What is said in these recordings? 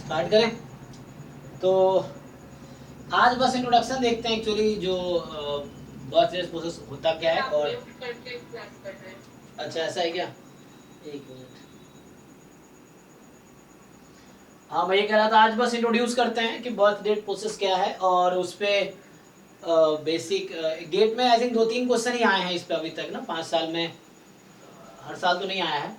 Start करें। तो आज बस इंट्रोडक्शन देखते हैं एक्चुअली जो बर्थ रेट प्रोसेस होता क्या है। और अच्छा ऐसा है क्या, एक मिनट। हाँ मैं ये कह रहा था आज बस इंट्रोड्यूस करते हैं कि बर्थ डेट प्रोसेस क्या है और उस पर बेसिक गेट में आई थिंक 2-3 क्वेश्चन ही आए हैं इस पे अभी तक ना 5 साल में। हर साल तो नहीं आया है।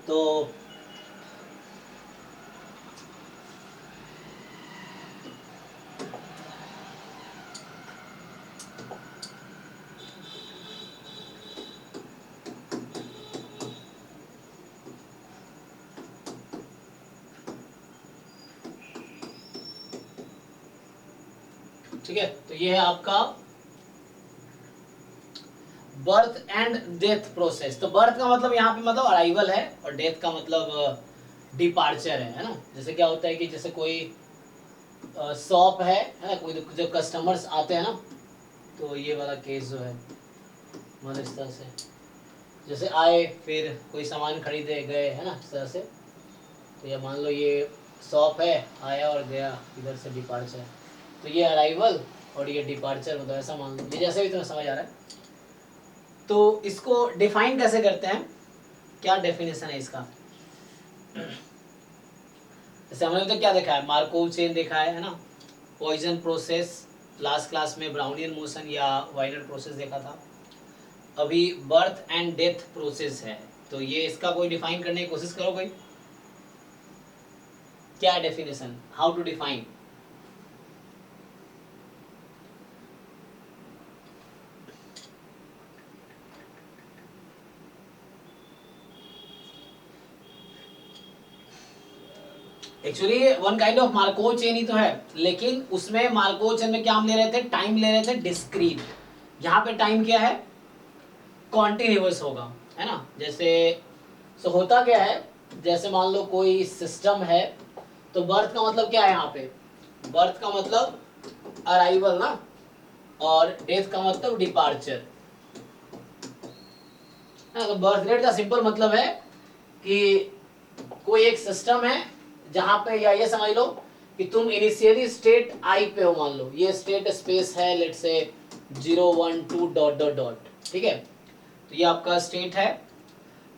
तो ठीक है, तो ये है आपका बर्थ एंड डेथ प्रोसेस। तो बर्थ का मतलब यहाँ पे मतलब अराइवल है और डेथ का मतलब डिपार्चर है ना। जैसे क्या होता है कि जैसे कोई शॉप है ना, कोई जो कस्टमर्स आते हैं ना, तो ये वाला केस जो है मतलब इस तरह से जैसे आए फिर कोई सामान खरीदे गए है ना, इस तरह से। तो ये मान लो ये शॉप है, आया और गया, इधर से डिपार्चर। तो ये अराइवल और ये डिपार्चर, मतलब ऐसा मान लो, ये जैसे भी तुम्हें समझ आ रहा है। तो इसको डिफाइन कैसे करते हैं, क्या डेफिनेशन है इसका। जैसे हमने तो क्या देखा है, मार्कोव चेन देखा है ना, पॉइजन प्रोसेस, लास्ट क्लास में ब्राउनियन मोशन या वाइनर प्रोसेस देखा था। अभी बर्थ एंड डेथ प्रोसेस है, तो ये इसका कोई डिफाइन करने की कोशिश करो कोई, क्या definition, how to define. Actually one kind of Markov chain ही तो है, लेकिन उसमें मार्कोव चेन में क्या हम ले रहे थे, टाइम ले रहे थे डिस्क्रीट। यहाँ पे टाइम क्या है, कॉन्टिन्यूअस होगा, है ना। जैसे सो होता क्या है, जैसे मान लो कोई सिस्टम है, तो बर्थ का मतलब क्या है यहाँ पे, बर्थ का मतलब अराइवल ना, और डेथ का मतलब डिपार्चर। तो बर्थ रेट का सिंपल मतलब है कि कोई एक सिस्टम है जहां पे, या ये समझ लो कि तुम इनिशियली स्टेट आई पे हो, मान लो ये स्टेट स्पेस है, let's say 0 1 2 dot dot dot, ठीक है। तो ये आपका स्टेट है।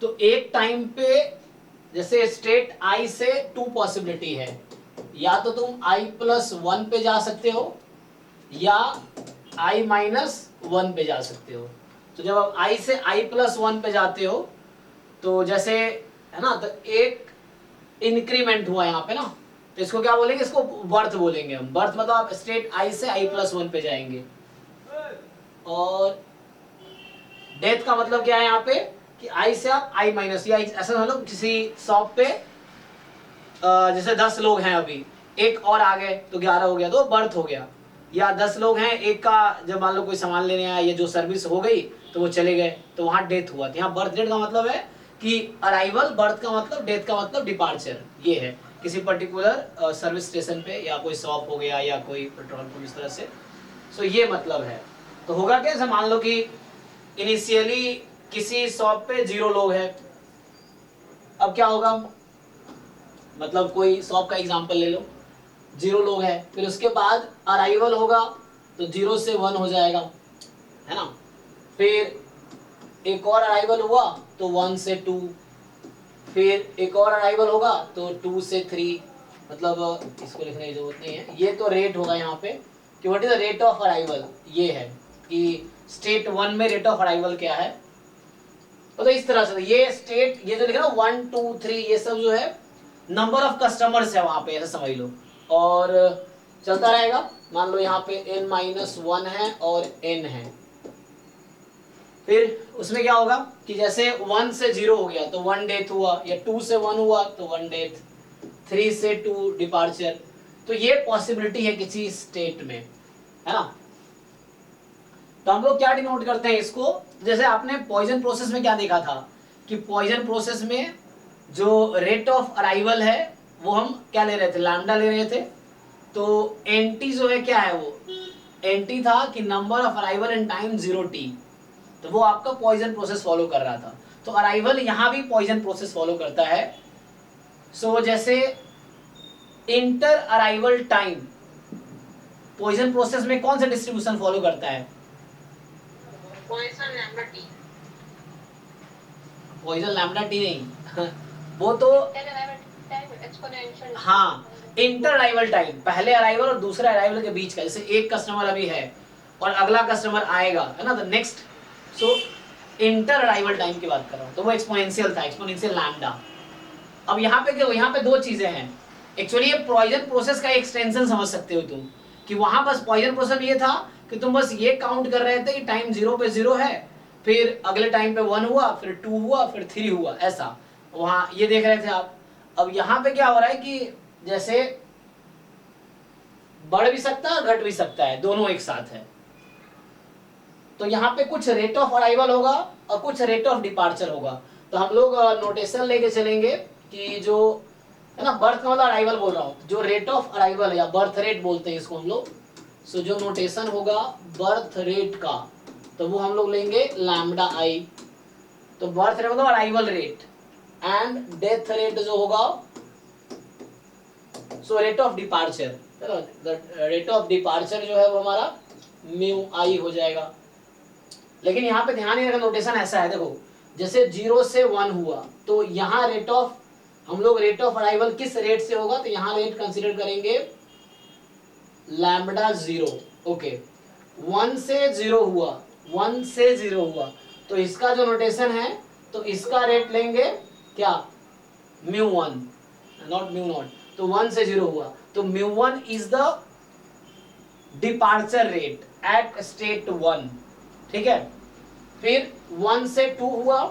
तो एक टाइम पे जैसे स्टेट आई से 2 पॉसिबिलिटी है, या तो तुम i+1 पे जा सकते हो या i-1 पे जा सकते हो। तो जब आप i से i+1 पे जाते हो, तो जैसे है ना, तो एक इंक्रीमेंट हुआ यहाँ पे ना, तो इसको क्या बोलेंगे, इसको बर्थ बोलेंगे हम। बर्थ मतलब आप स्टेट i से i+1 पे जाएंगे। और डेथ का मतलब क्या है यहाँ पे कि i से आप i-, या ऐसा समझ लो किसी शॉप पे जैसे 10 लोग हैं, अभी एक और आ गए तो 11 हो गया, तो बर्थ हो गया। या 10 लोग हैं, एक का जब मान लो कोई सामान लेने आया, ये जो सर्विस हो गई तो वो चले गए, तो वहां डेथ हुआ। तो यहाँ बर्थ डेट का मतलब है कि अराइवल, बर्थ का मतलब, डेथ का मतलब डिपार्चर। ये है किसी पर्टिकुलर सर्विस स्टेशन पे, या कोई शॉप हो गया या कोई पेट्रोल पंप, इस तरह से। सो ये मतलब है। तो होगा क्या, जैसे मान लो कि इनिशियली किसी शॉप पे 0 लोग हैं, अब क्या होगा, मतलब कोई शॉप का एग्जांपल ले लो, 0 लोग हैं, फिर उसके बाद अराइवल होगा तो 0 से 1 हो जाएगा, है ना। फिर एक और अराइवल हुआ तो 1 से 2, फिर एक और अराइवल होगा तो 2 से 3। मतलब इसको लिखने की जरूरत नहीं है, ये तो रेट होगा यहाँ पे कि what is the rate of arrival. ये है कि स्टेट 1 में रेट ऑफ अराइवल क्या है। तो इस तरह से ये स्टेट, ये जो लिखा ना 1 2 3, ये सब जो है नंबर ऑफ कस्टमर्स है वहां पे, ऐसा समझ लो। और चलता रहेगा। मान लो यहाँ पे n-1 है और n है, फिर उसमें क्या होगा कि जैसे 1 से 0 हो गया तो 1 डेथ हुआ, या 2 से 1 हुआ तो 1 डेथ, 3 से 2 डिपार्चर। तो ये पॉसिबिलिटी है किसी स्टेट में, है ना। तो हम लोग क्या डिनोट करते हैं इसको, जैसे आपने पॉइजन प्रोसेस में क्या देखा था कि पॉइजन प्रोसेस में जो रेट ऑफ अराइवल है वो हम क्या ले रहे थे, लैम्डा ले रहे थे। तो एनटी जो है क्या है, वो एनटी था कि number of arrival in time 0t। तो वो आपका पॉइजन प्रोसेस फॉलो कर रहा था। तो अराइवल यहाँ भी पॉइजन प्रोसेस फॉलो करता है। सो जैसे inter arrival time Poisson process में कौन सा डिस्ट्रीब्यूशन फॉलो करता है, Poisson lambda t. Poisson lambda t नहीं वो तो एक्सपोनेंशियल। हाँ, इंटर अराइवल टाइम, पहले अराइवल और दूसरे अराइवल के बीच का, जैसे एक कस्टमर अभी है और अगला कस्टमर आएगा, है ना, the next. So inter arrival time की बात कर रहा हूँ, तो वो एक्सपोनेंशियल था, एक्सपोनेंशियल लैम्डा। अब यहाँ पे क्या, यहाँ पे दो चीजें हैं एक्चुअली। ये पॉइजन प्रोसेस का एक्सटेंशन समझ सकते हो तुम, कि वहां बस पॉइजन प्रोसेस में ये था कि तुम बस ये काउंट कर रहे थे कि टाइम 0 पे 0 है, फिर अगले टाइम पे 1 हुआ, फिर 2 हुआ, फिर 3 हुआ, ऐसा वहां ये देख रहे थे आप। अब यहाँ पे क्या हो रहा है कि जैसे बढ़ भी सकता है और घट भी सकता है, दोनों एक साथ है। तो यहाँ पे कुछ रेट ऑफ अराइवल होगा और कुछ रेट ऑफ डिपार्चर होगा। तो हम लोग नोटेशन लेके चलेंगे कि जो है ना, बर्थ का मतलब अराइवल बोल रहा हूँ, जो रेट ऑफ अराइवल है या बर्थ रेट बोलते हैं इसको हम लोग। सो जो नोटेशन होगा बर्थ रेट का, तो वो हम लोग लेंगे लैम्डा आई। तो बर्थ रेट मतलब arrival rate, and death rate जो होगा, सो rate of departure, rate of departure जो है वो हमारा म्यू आई हो जाएगा। लेकिन यहाँ पे ध्यान ही रखना, नोटेशन ऐसा है, देखो जैसे 0 से 1 हुआ तो यहाँ रेट ऑफ, हम लोग रेट ऑफ अराइवल किस रेट से होगा, तो यहाँ रेट कंसीडर करेंगे लैम्बडा 0। ओके, 1 से 0 हुआ, 1 से 0 हुआ, तो इसका जो नोटेशन है, तो इसका रेट लेंगे क्या, म्यू 1, नॉट म्यू नॉट। तो 1 से 0 हुआ तो mu 1 is the departure rate at state 1, ठीक है। फिर 1 से 2 हुआ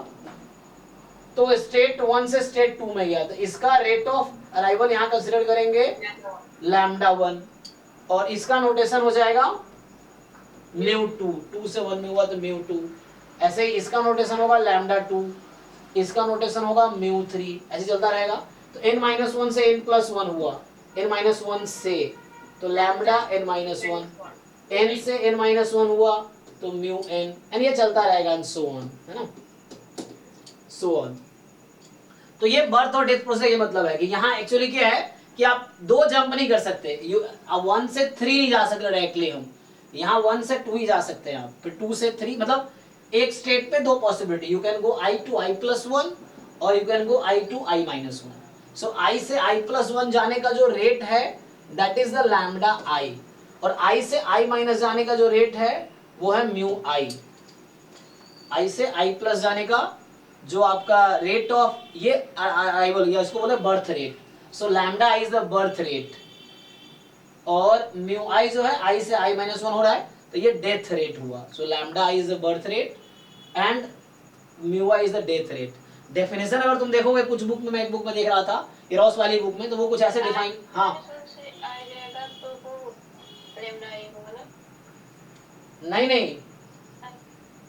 तो स्टेट 1 से स्टेट 2 में गया, तो इसका रेट ऑफ अराइवल यहाँ कंसिडर करेंगे लैम्डा 1, और इसका नोटेशन हो जाएगा म्यू 2, 2 से 1 में हुआ तो म्यू 2। ऐसे ही इसका नोटेशन होगा लैम्डा 2, इसका नोटेशन होगा म्यू 3, ऐसे चलता रहेगा। तो n-1 से n+1 हुआ, n-1 से, तो लैम्डा n-1, n से n-1 हुआ तो म्यू n, एंड ये चलता रहेगा एंड सो ऑन, है ना, सो ऑन। तो ये बर्थ और डेथ प्रोसेस, ये मतलब है कि यहाँ एक्चुअली क्या है कि आप दो जंप नहीं कर सकते, 1 से 3 नहीं जा सकते डायरेक्टली, हम यहाँ 1 से 2 ही जा सकते हैं आप, फिर 2 से 3, मतलब एक स्टेट पे दो possibility, you can go i to i+1 और you can go i to i-1। So i से i+1 जाने का जो रेट है that is the lambda i, और i से i- जाने का जो रेट है वो है म्यू i। i से i+ जाने का जो आपका रेट ऑफ ये अराइवल, या इसको बोले birth rate. So lambda i is the birth rate, और म्यू i जो है i से i-1 हो रहा है, तो ये डेथ रेट हुआ। सो lambda i is the birth rate and mu i is the death rate. Definition अगर तुम देखोगे कुछ बुक में, मैं एक बुक में देख रहा था, इरोस वाली बुक में, तो वो कुछ ऐसे डिफाइन, हाँ नहीं नहीं,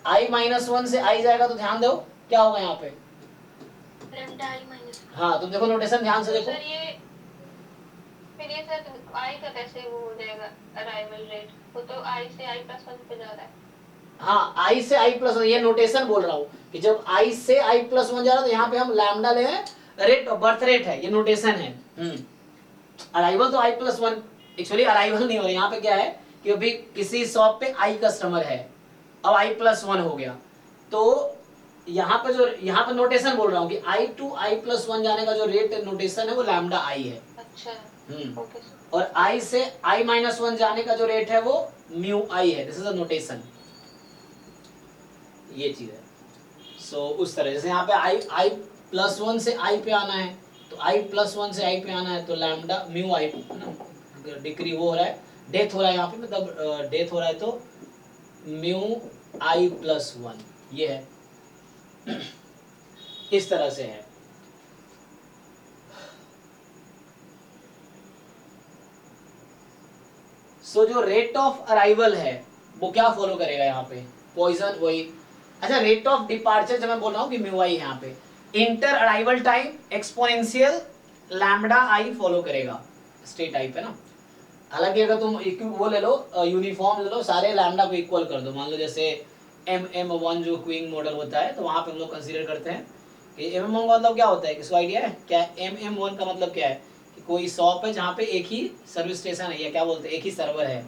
i-1 से i जाएगा तो ध्यान दो क्या होगा यहाँ पे, हाँ तुम देखो नोटेशन ध्यान से देखो। फिर ये सर i का कैसे वो हो जाएगा अराइवल रेट, वो तो i से i+1 पे जा रहा है। हाँ, i से i+1, ये नोटेशन बोल रहा हूँ कि जब i से i+1 जा रहा है तो यहाँ पे हम लैम्डा ले हैं, रेट बर्थ रेट है, ये नोटेशन है। अराइवल तो i+1, एक्चुअली अराइवल नहीं हो रहा, यहाँ पे क्या है कि अभी किसी शॉप पे i कस्टमर है, अब i+1 हो गया, तो यहाँ पे जो, यहाँ पे नोटेशन बोल रहा हूँ कि i to i+1 जाने का जो रेट नोटेशन है वो लैम्डा i है। अच्छा, ओके। और i से i-1 जाने का जो रेट है वो म्यू i है, दिस इज द नोटेशन, ये चीज है। सो उस तरह, जैसे यहाँ पे i+1 से i पे आना है, तो i+1 से i पे आना है, तो लैम्डा म्यू i डिक्री वो हो रहा है, डेथ हो रहा है यहाँ पे, मतलब डेथ हो रहा है, तो म्यू i+1 ये है इस तरह से है। सो जो रेट ऑफ अराइवल है वो क्या फॉलो करेगा यहाँ पे, पॉइजन वही। अच्छा, रेट ऑफ डिपार्चर जब मैं बोल रहा हूँ कि म्यू आई यहाँ पे, inter arrival time exponential lambda I follow करेगा स्टेट आई पे ना। हालांकि अगर तुम वो ले लो, यूनिफॉर्म ले लो, सारे लैम्बडा को इक्वल कर दो, मान लो जैसे MM1 जो क्विंग मॉडल होता है, तो वहां पे हम लोग कंसीडर करते हैं कि MM1 का मतलब क्या होता है, किसको आइडिया है क्या? MM1 का मतलब क्या है कि कोई शॉप है जहाँ पे एक ही सर्विस स्टेशन है, या क्या बोलते हैं, एक ही सर्वर है,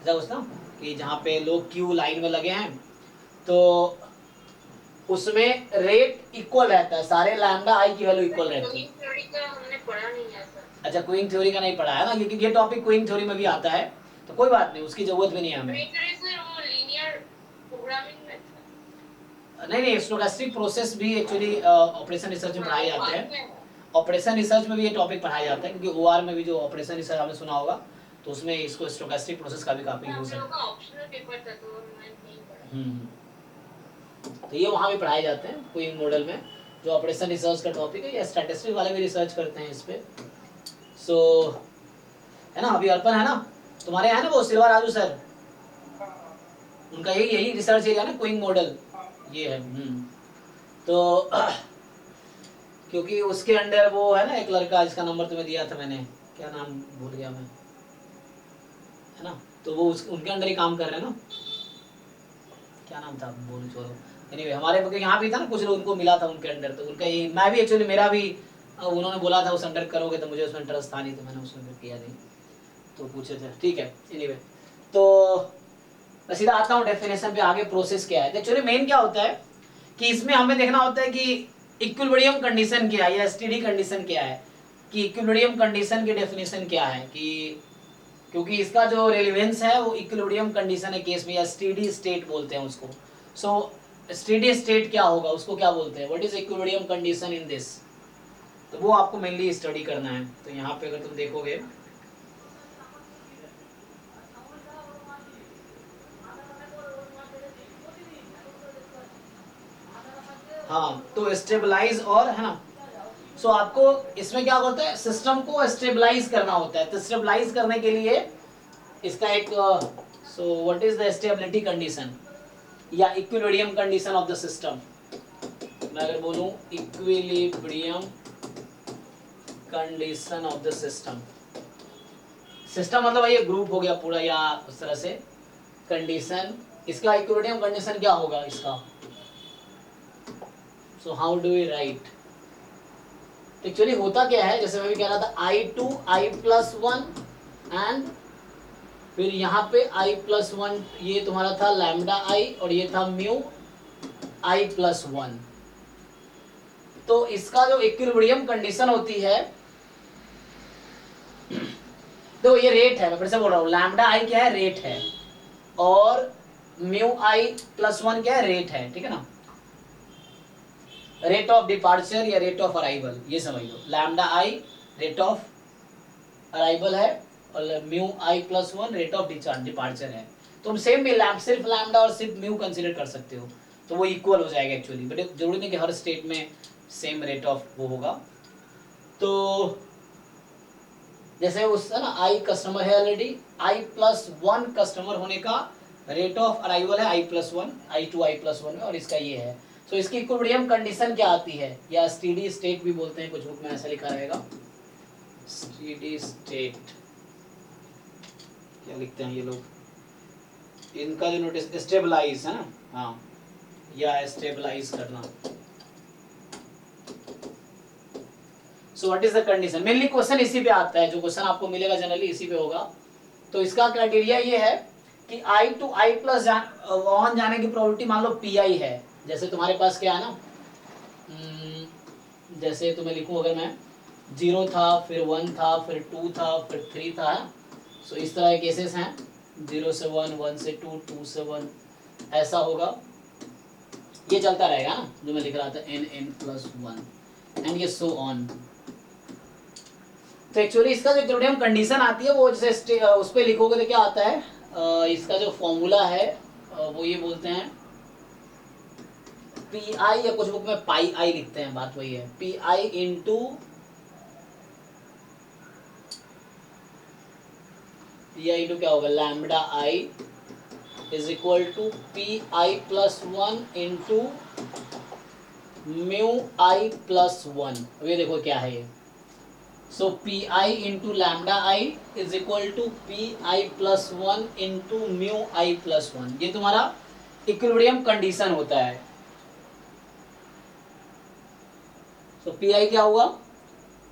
ऐसा कुछ ना, कि जहाँ पे लोग क्यू लाइन में लगे हैं, तो उसमें रेट इक्वल रहता है, सारे लैम्बडा आई की वैल्यू इक्वल रहती है। थ्योरी का हमने पढ़ा नहीं है सर। अच्छा, क्विंग थ्योरी का नहीं पढ़ा है ना, क्योंकि ये टॉपिक क्विंग थ्योरी में भी आता है, तो कोई बात नहीं, उसकी जरूरत भी नहीं है हमें। वो लीनियर प्रोग्रामिंग में नहीं, स्टोकेस्टिक प्रोसेस भी एक्चुअली ऑपरेशन रिसर्च में पढ़ाए जाते हैं। ऑपरेशन रिसर्च में भी ये टॉपिक पढ़ाया जाता है, क्योंकि OR में भी जो ऑपरेशन रिसर्च आपने सुना होगा, तो उसमें इसको स्टोकेस्टिक प्रोसेस का भी काफी यूज है। ऑप्शनल पेपर था तो मैं नहीं पढ़ा। तो ये वहाँ भी पढ़ाए जाते हैं क्विंग मॉडल में, जो ऑपरेशन रिसर्च का टॉपिक है, या स्टैटिस्टिक्स वाले भी रिसर्च करते हैं इस पे। सो है ना, अभी अर्पण है ना तुम्हारे यहाँ, है ना वो सिल्वा राजू सर, उनका यही रिसर्च एरिया ना क्विंग मॉडल ये है। तो क्योंकि उसके अंडर वो है ना एक लड़का जिसका नंबर तुम्हें दिया था मैंने, क्या नाम भूल गया मैं, है ना, तो वो उनके अंडर ही काम कर रहे हैं ना, क्या नाम था बोलो छोड़ो। एनीवे हमारे यहाँ भी था ना कुछ लोग, उनको मिला था उनके अंडर, तो उनका ये, मैं भी एक्चुअली मेरा भी उन्होंने बोला था उस अंडर करोगे, तो मुझे उसमें इंटरेस्ट था नहीं, तो मैंने उसमें किया नहीं, तो पूछे थे, ठीक है। एनीवे तो मैं सीधा आता हूँ डेफिनेशन पे, आगे प्रोसेस क्या है। एक्चुअली मेन क्या होता है कि इसमें हमें देखना होता है कि इक्विलिब्रियम कंडीशन क्या है, या स्टेडी कंडीशन क्या है, कि इक्विलिब्रियम कंडीशन की डेफिनेशन क्या है, कि क्योंकि इसका जो रेलेवेंस है वो इक्विलिब्रियम कंडीशन है केस में, या स्टेडी स्टेट बोलते हैं उसको। सो स्टेडी स्टेट क्या होगा, उसको क्या बोलते हैं, what is equilibrium condition in this, तो वो आपको मेनली स्टडी करना है। तो यहाँ पे अगर तुम देखोगे, हाँ, तो स्टेबलाइज और है ना, सो आपको इसमें क्या होता है, सिस्टम को स्टेबलाइज करना होता है। तो स्टेबलाइज करने के लिए इसका एक, so what is the stability condition या equilibrium condition of the system. मैं अगर बोलूं equilibrium condition of the system, system मतलब ये ग्रुप हो गया पूरा, या उस तरह से कंडीशन, इसका इक्विलिब्रियम कंडीशन क्या होगा इसका। So how do we write, actually होता क्या है, जैसे मैं भी कह रहा था I2 I+1 एंड फिर यहाँ पे I+1, ये तुम्हारा था लैम्डा आई, और ये था म्यू I+1। तो इसका जो इक्विलिब्रियम कंडीशन होती है, तो ये रेट है, मैं फिर से बोल रहा हूँ, लैम्डा आई क्या है, रेट है, और म्यू I+1 क्या है, रेट है, ठीक है ना, रेट ऑफ डिपार्चर या रेट ऑफ अराइवल, ये समझ लो। Lambda i rate of arrival है, और mu I+1 rate of departure है। तुम सेम भी सिर्फ लैम्डा और सिर्फ म्यू कंसीडर कर सकते हो, तो वो इक्वल हो जाएगा एक्चुअली, बट जरूरी नहीं कि हर स्टेट में सेम रेट ऑफ वो होगा। तो जैसे उस है ना, आई कस्टमर है ऑलरेडी, I+1 कस्टमर होने का रेट ऑफ अराइवल है I+1, I2 I+1 में, और इसका ये है। तो इसकी इक्विलिब्रियम कंडीशन क्या आती है, या स्टेडी स्टेट भी बोलते हैं, कुछ बुक में ऐसा लिखा रहेगा, स्टेडी स्टेट क्या लिखते हैं ये लोग, इनका जो नोटिस स्टेबलाइज है ना, हाँ, या स्टेबलाइज करना। सो what is the condition, mainly question इसी पे आता है, जो क्वेश्चन आपको मिलेगा जनरली इसी पे होगा। तो इसका क्राइटेरिया ये है कि I2 I+1 जाने की प्रोबेबिलिटी मान लो PI है। जैसे तुम्हारे पास क्या है ना, जैसे तुम्हें लिखूं अगर मैं, 0 था, फिर 1 था, फिर 2 था, फिर 3 था, सो इस तरह के केसेस हैं, 0 से 1, 1 से 2, 2 से 1, ऐसा होगा, ये चलता रहेगा ना, जो मैं लिख रहा था n+1 एंड ये सो ऑन। तो एक्चुअली इसका जो इक्विलिब्रियम कंडीशन आती है, वो जैसे उस पर लिखोगे तो क्या आता है, इसका जो फॉर्मूला है वो ये बोलते हैं PI, या कुछ बुक में पाई आई लिखते हैं, बात वही है, PI into P i into क्या होगा, lambda i is equal to P i plus one into mu i plus one. अब ये देखो क्या है ये, so P i into lambda i is equal to P i plus one into mu i plus one. ये तुम्हारा equilibrium condition होता है। तो पी आई क्या हुआ,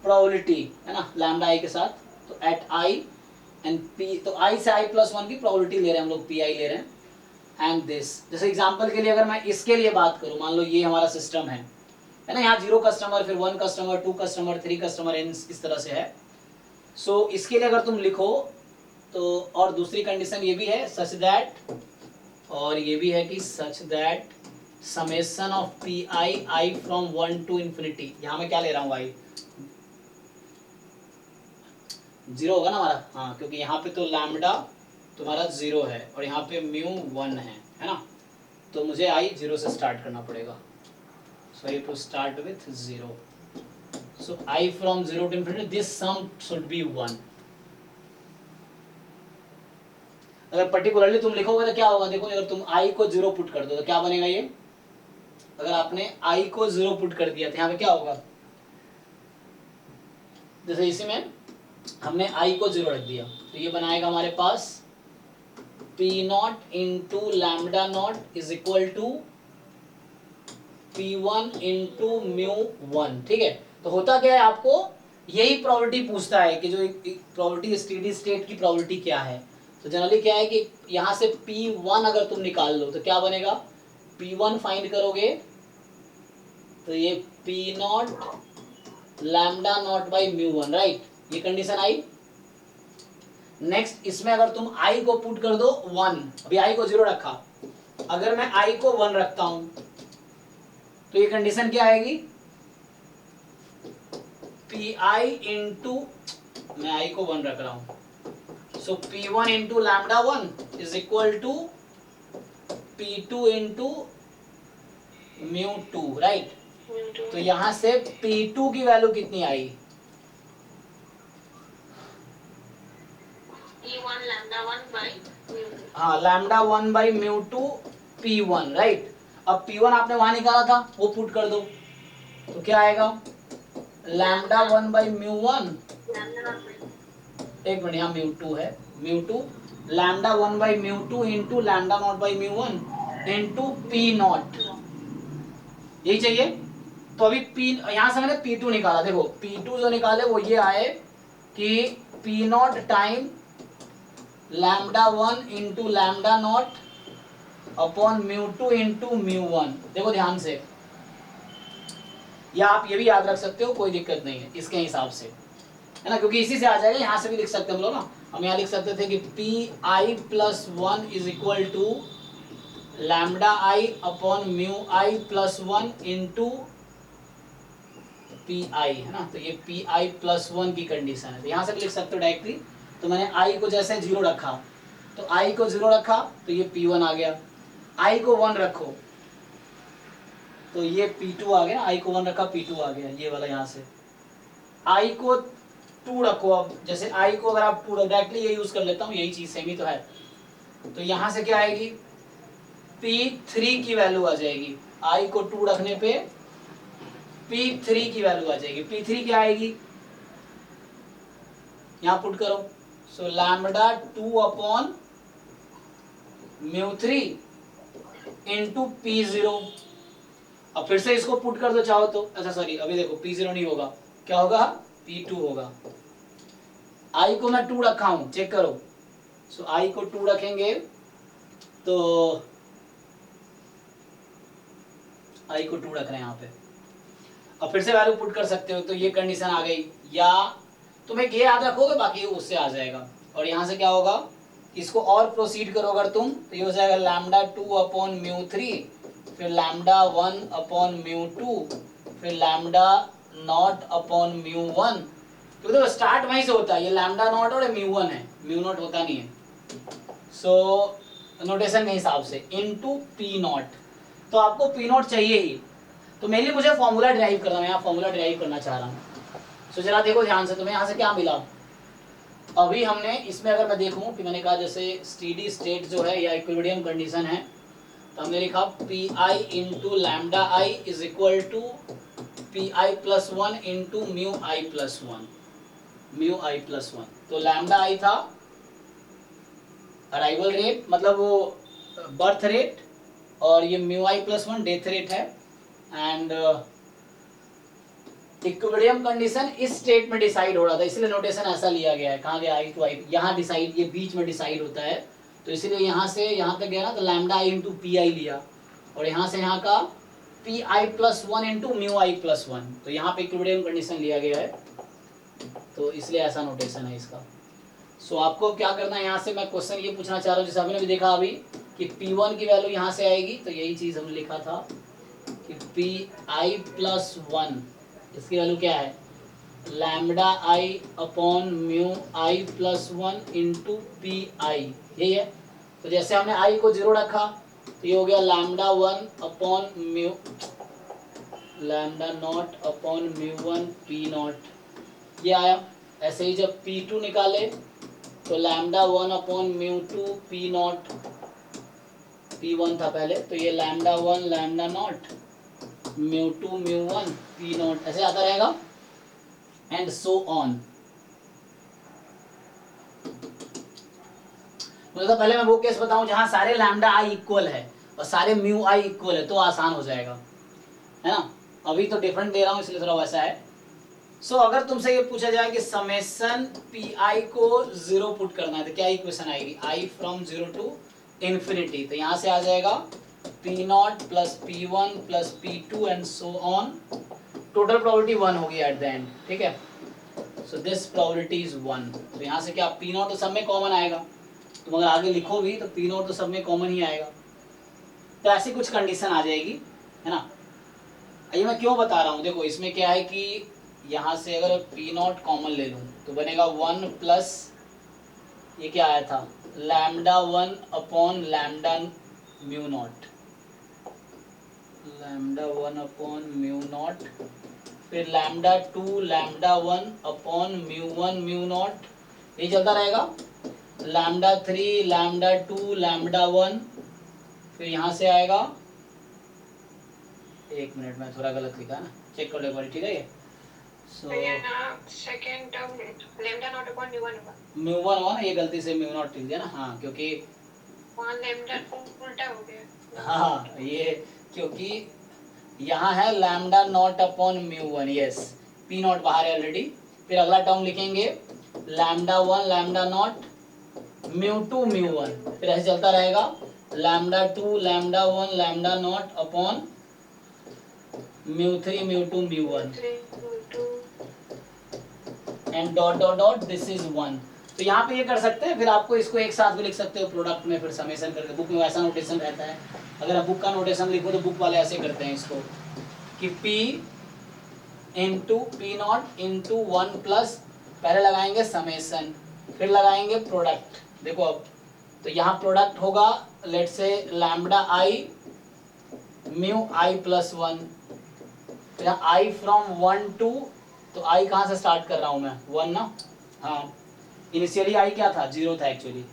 प्रोबेबिलिटी है ना, लैम्बडा आई के साथ। तो एट आई एंड पी, तो आई से आई प्लस वन की प्रोबेबिलिटी ले रहे हैं हम लोग, पी आई ले रहे हैं। एंड दिस, जैसे एग्जांपल के लिए अगर मैं इसके लिए बात करूं, मान लो ये हमारा सिस्टम है ना, यहाँ 0 कस्टमर, फिर 1 कस्टमर, 2 कस्टमर, 3 कस्टमर, इस तरह से है। सो इसके लिए अगर तुम लिखो तो, और दूसरी कंडीशन ये भी है सच दैट, और ये भी है कि such that summation of p i i from 1 to infinity. यहाँ मैं क्या ले रहा हूँ, आई 0 होगा ना हमारा, हाँ, क्योंकि यहाँ पे तो लैम्बडा तुम्हारा 0 है और यहाँ पे म्यू 1 है ना, तो मुझे आई 0 से स्टार्ट करना पड़ेगा। So i to start with 0। So i from 0 to infinity, this sum should be 1। अगर पर्टिकुलरली तुम लिखोगे तो क्या होगा, देखो अगर तुम आई को 0 पुट कर दो तो क्या बनेगा ये, अगर आपने आई को 0 पुट कर दिया तो यहाँ पे क्या होगा, जैसे इसी में हमने आई को 0 रख दिया तो ये बनाएगा हमारे पास P not into lambda naught is equal to P one into mu one. ठीक है, तो होता क्या है, आपको यही प्रोबेबिलिटी पूछता है कि जो प्रोबेबिलिटी स्टेडी स्टेट की प्रोबेबिलिटी क्या है। तो जनरली क्या है कि यहाँ से P1 अगर तुम निकाल लो तो क्या बनेगा, P1 फाइंड करोगे तो ये P not lambda naught by mu one, right, ये कंडीशन आई। नेक्स्ट इसमें अगर तुम I को पुट कर दो 1, अभी I को 0 रखा, अगर मैं I को 1 रखता हूं तो ये कंडीशन क्या आएगी, पी आई इंटू, मैं आई को 1 रख रहा हूं, so P1 into lambda 1 is equal to P2 into mu 2, right. तो यहां से P2 की वैल्यू कितनी आई, P1 lambda 1 by mu 2। हाँ, lambda 1 by mu 2 P1, right. अब P1 आपने वहां निकाला था, वो पुट कर दो तो क्या आएगा, लैम्बडा 1 बाई म्यू 1, एक मिनट, यहाँ म्यू 2 है, mu 2 lambda 1 by mu 2 into lambda not by mu 1 into P not, यही चाहिए। तो अभी P, यहाँ से मैंने P2 निकाला, देखो P2 जो निकाले वो ये आए कि P not time lambda 1 into lambda not upon mu 2 into mu 1। देखो ध्यान से, या आप ये भी याद रख सकते हो, कोई दिक्कत नहीं है इसके हिसाब से, है ना, क्योंकि इसी से आ जाएगा। यहाँ से भी लिख सकते हम लोग ना, हम यहाँ लिख सकते थे कि p i plus 1 is equal to lambda i upon mu i plus 1 into P i, है ना, तो ये पी आई प्लस 1 की कंडीशन है, तो यहाँ से भी लिख सकते हो डायरेक्टली। तो मैंने आई को जैसे 0 रखा, तो आई को 0 रखा तो ये P1 आ गया, आई को 1 रखो तो ये P2 आ गया, आई को 1 रखा P2 आ गया, ये वाला। यहाँ से आई को 2 रखो, अब जैसे आई को अगर आप 2 डायरेक्टली ये यूज कर लेता हूँ, यही चीज सेम ही तो है, तो यहाँ से क्या आएगी, P3 की वैल्यू आ जाएगी, आई को 2 रखने पे P3 की वैल्यू आ जाएगी। P3 क्या आएगी, यहाँ पुट करो, so lambda 2 upon mu 3 into P0। अब फिर से इसको पुट कर दो चाहो तो, अच्छा सॉरी, अभी देखो P0 नहीं होगा, क्या होगा, P2 होगा। आई को मैं 2 रखा हूं, चेक करो, सो आई को 2 रखेंगे तो आई को 2 रख रहे हैं यहाँ पे, अब फिर से वैल्यू पुट कर सकते हो, तो ये कंडीशन आ गई। या तुम एक ये याद रखोगे, बाकी उससे आ जाएगा। और यहाँ से क्या होगा, इसको और प्रोसीड करो अगर तुम, तो ये हो जाएगा लैम्बडा 2 अपॉन म्यू 3, फिर लैम्बडा 1 अपॉन म्यू 2, फिर लैम्बडा नॉट अपॉन म्यू 1, क्योंकि तो स्टार्ट वहीं से होता है, ये लैम्बडा नॉट और म्यू 1 है, म्यू नॉट होता नहीं है। सो नोटेशन के हिसाब से इनटू पी नॉट, तो आपको पी नॉट चाहिए ही, तो मेनली मुझे फॉर्मूला ड्राइव करना है, यहाँ फॉर्मूला ड्राइव करना चाह रहा हूँ। सो जरा देखो ध्यान से, तुम्हें यहाँ से क्या मिला, अभी हमने इसमें अगर मैं देखूं कि मैंने कहा जैसे स्टेडी स्टेट जो है या इक्विलिब्रियम कंडीशन है, तो हमने लिखा p i into lambda i is equal to P i plus one into mu i plus one, mu i plus one. तो लैम्डा आई था अराइवल रेट, मतलब वो बर्थ रेट, और ये mu i plus one death rate है। And equilibrium condition इस state में decide हो रहा था, इसलिए नोटेशन ऐसा लिया गया है। कहाँ गया आई टू आई, यहाँ डिसाइड, ये बीच में डिसाइड होता है, तो इसीलिए यहाँ से यहाँ तक गया ना, तो lambda I into P I लिया, और यहाँ से यहाँ का P i plus one into mu i plus one, तो यहाँ पे इक्विलिब्रियम कंडीशन लिया गया है, तो इसलिए ऐसा नोटेशन है इसका। सो आपको क्या करना है, यहाँ से मैं क्वेश्चन ये पूछना चाह रहा हूँ, जैसे हमने भी देखा अभी कि P1 की वैल्यू यहाँ से आएगी, तो यही चीज़ हमने लिखा था कि Pi प्लस वन, इसकी वैल्यू क्या है, lambda I upon mu i plus one into P I, यही है। तो जैसे हमने आई को 0 रखा, तो ये हो गया lambda one upon mu, lambda naught upon mu one P not, ये आया। ऐसे ही जब P2 निकाले तो lambda one upon mu two P not, P1 था पहले, तो ये lambda one lambda naught mu two mu one P not, ऐसे आता रहेगा, एंड सो ऑन। तो पहले मैं वो केस बताऊं जहां सारे लैम्डा आई इक्वल है और सारे म्यू आई इक्वल है, तो आसान हो जाएगा, है ना। अभी तो डिफरेंट दे रहा हूं इसलिए थोड़ा वैसा है। सो अगर तुमसे ये पूछा जाए कि समेशन पी आई को 0 पुट करना है, तो क्या इक्वेशन आएगी, आई फ्रॉम 0 टू इन्फिनिटी, तो यहाँ से आ जाएगा p nought plus p one plus p two and so on, total probability 1 होगी एट द एंड, ठीक है। सो दिस प्रोबेबिलिटी इज 1, तो यहाँ से क्या पी नॉट तो सब में कॉमन आएगा, तुम अगर आगे लिखो भी तो पी नॉट तो सब में कॉमन ही आएगा, तो ऐसी कुछ कंडीशन आ जाएगी, है ना। ये मैं क्यों बता रहा हूँ, देखो इसमें क्या है कि यहाँ से अगर पी नॉट कॉमन ले लूँ तो बनेगा 1 प्लस, ये क्या आया था, lambda one upon lambda mu naught, lambda one upon mu naught, फिर lambda two lambda one upon mu naught, ये चलता रहेगा, lambda three lambda two lambda one, फिर यहाँ से आएगा, एक मिनट में थोड़ा गलत लिखा ना, चेक कर लो एक बार, ठीक है ये। So, second term lambda naught upon mu one होगा, म्यू वन हुआ ना, ये गलती से म्यू नॉट लिख दिया ना, हाँ क्योंकि वहाँ लैम्डा उल्टा हो गया, हाँ ये क्योंकि यहाँ है lambda naught upon mu one, yes P not बाहर है ऑलरेडी, फिर अगला टर्म लिखेंगे lambda one lambda naught mu two mu one, फिर ऐसे चलता रहेगा, lambda two lambda one lambda naught upon mu three mu two mu one, and dot dot dot this is 1। तो यहाँ पे ये कर सकते हैं, फिर आपको इसको एक साथ भी लिख सकते हो प्रोडक्ट में, फिर समेशन करके, बुक में वैसा नोटेशन रहता है। अगर आप बुक का नोटेशन लिखो तो बुक वाले ऐसे करते हैं इसको कि P into P not into 1 plus, पहले लगाएंगे समेशन, फिर लगाएंगे प्रोडक्ट। देखो अब तो यहाँ प्रोडक्ट होगा, लेट से lambda I mu i plus one, यहाँ आई फ्रॉम 1 टू, तो आई कहाँ से स्टार्ट कर रहा हूँ मैं, 1 ना, हाँ इनिशियली आई क्या था, 0 था एक्चुअली,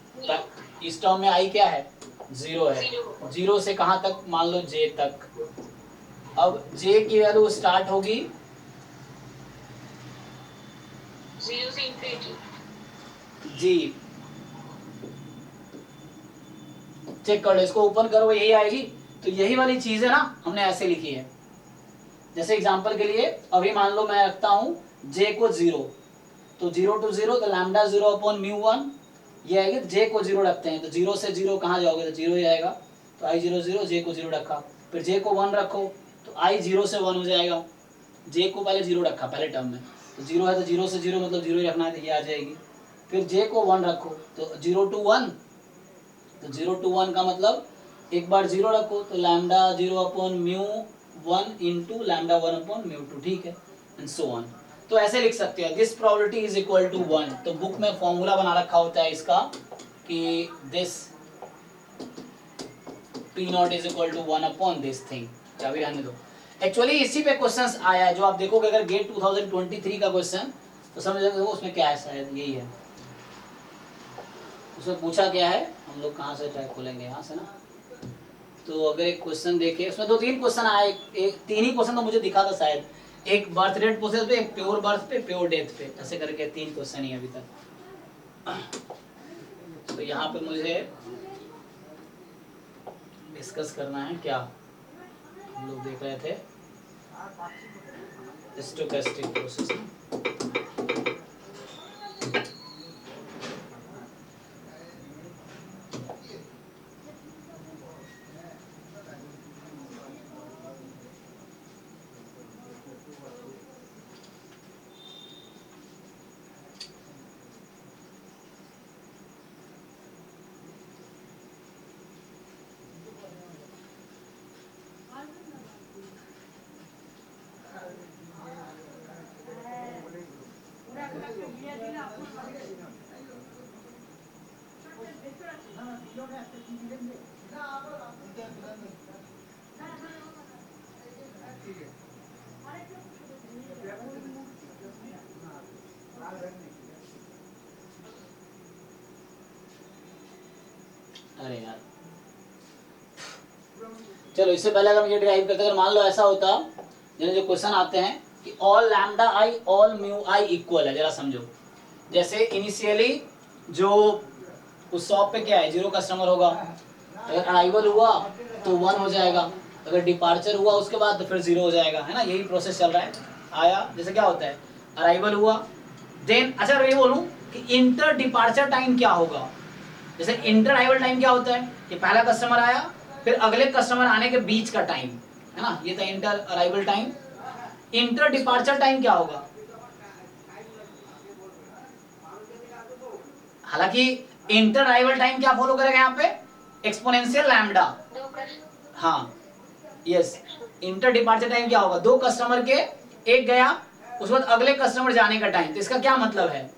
इस टर्म में आई क्या है, 0 है, 0 से कहाँ तक, मान लो j तक। अब j की वैल्यू स्टार्ट होगी 0 से इन्फिनिटी, जी चेक कर लो, इसको ओपन करो, यही आएगी। तो यही वाली चीज है ना, हमने ऐसे लिखी है। जैसे एग्जांपल के लिए अभी मान लो मैं रखता हूँ j को 0, तो 0 to 0 तो लैम्डा 0 अपॉन म्यू 1, ये आएगी, j को 0 रखते हैं तो 0 से 0 कहाँ जाओगे, तो 0 ही आएगा, तो i 0 0, j को 0 रखा, फिर j को 1 रखो तो i 0 से 1 हो जाएगा, j को पहले 0 रखा पहले टर्म में, तो 0 है तो 0 से 0 मतलब 0 ही रखना है, तो ये आ जाएगी। फिर j को 1 रखो तो 0 to 1, तो 0 to 1 का मतलब एक बार 0 रखो तो lambda 0 upon mu 1 into lambda 1 upon mu 2, ठीक है, एंड सो ऑन। तो ऐसे लिख सकते हैं, this probability is equal to 1। तो बुक में फॉर्मूला बना रखा होता है इसका कि this p not is equal to 1 upon this thing, क्या भी रहने दो। एक्चुअली इसी पे क्वेश्चंस आया है, जो आप देखोगे अगर गेट 2023 का क्वेश्चन तो समझ जाओगे उसमें क्या है, शायद यही है। उसमें पूछा क्या है, हम लोग कहाँ से ट्रैक खोलेंगे, यहाँ से ना। तो अगर एक क्वेश्चन देखे, उसमें 2-3 क्वेश्चन आए, एक 3 ही क्वेश्चन तो मुझे दिखा था शायद, एक बर्थ रेट प्रोसेस पे, एक प्योर बर्थ पे, प्योर डेथ पे, ऐसे करके 3 क्वेश्चन ही अभी तक। तो यहाँ पे मुझे डिस्कस करना है क्या, हम लोग देख रहे थे स्टोकेस्टिक प्रोसेस। अरे यार, चलो इससे पहले अगर हम ये डिराइव करते, अगर मान लो ऐसा होता, जो क्वेश्चन आते हैं कि all lambda I all mu I equal है, जरा समझो। जैसे इनिशियली जो उस शॉप पे क्या है, 0 कस्टमर होगा, अगर अराइवल हुआ तो 1 हो जाएगा, अगर डिपार्चर हुआ उसके बाद तो फिर 0 हो जाएगा, है ना, यही प्रोसेस चल रहा है। आया, जैसे क्या होता है, अराइवल हुआ, देन अच्छा ये बोलूं कि इंटर डिपार्चर टाइम क्या होगा। जैसे इंटर अराइवल टाइम क्या होता है कि पहला कस्टमर आया, फिर अगले कस्टमर आने के बीच का टाइम, है ना, ये था inter arrival time. Inter departure time क्या होगा, हालांकि इंटर अराइवल टाइम क्या फॉलो करेगा यहाँ पे, एक्सपोनेंशियल लैम्डा। हाँ यस, इंटर डिपार्चर टाइम क्या होगा, 2 कस्टमर के, एक गया उसके बाद अगले कस्टमर जाने का टाइम। तो इसका क्या मतलब है,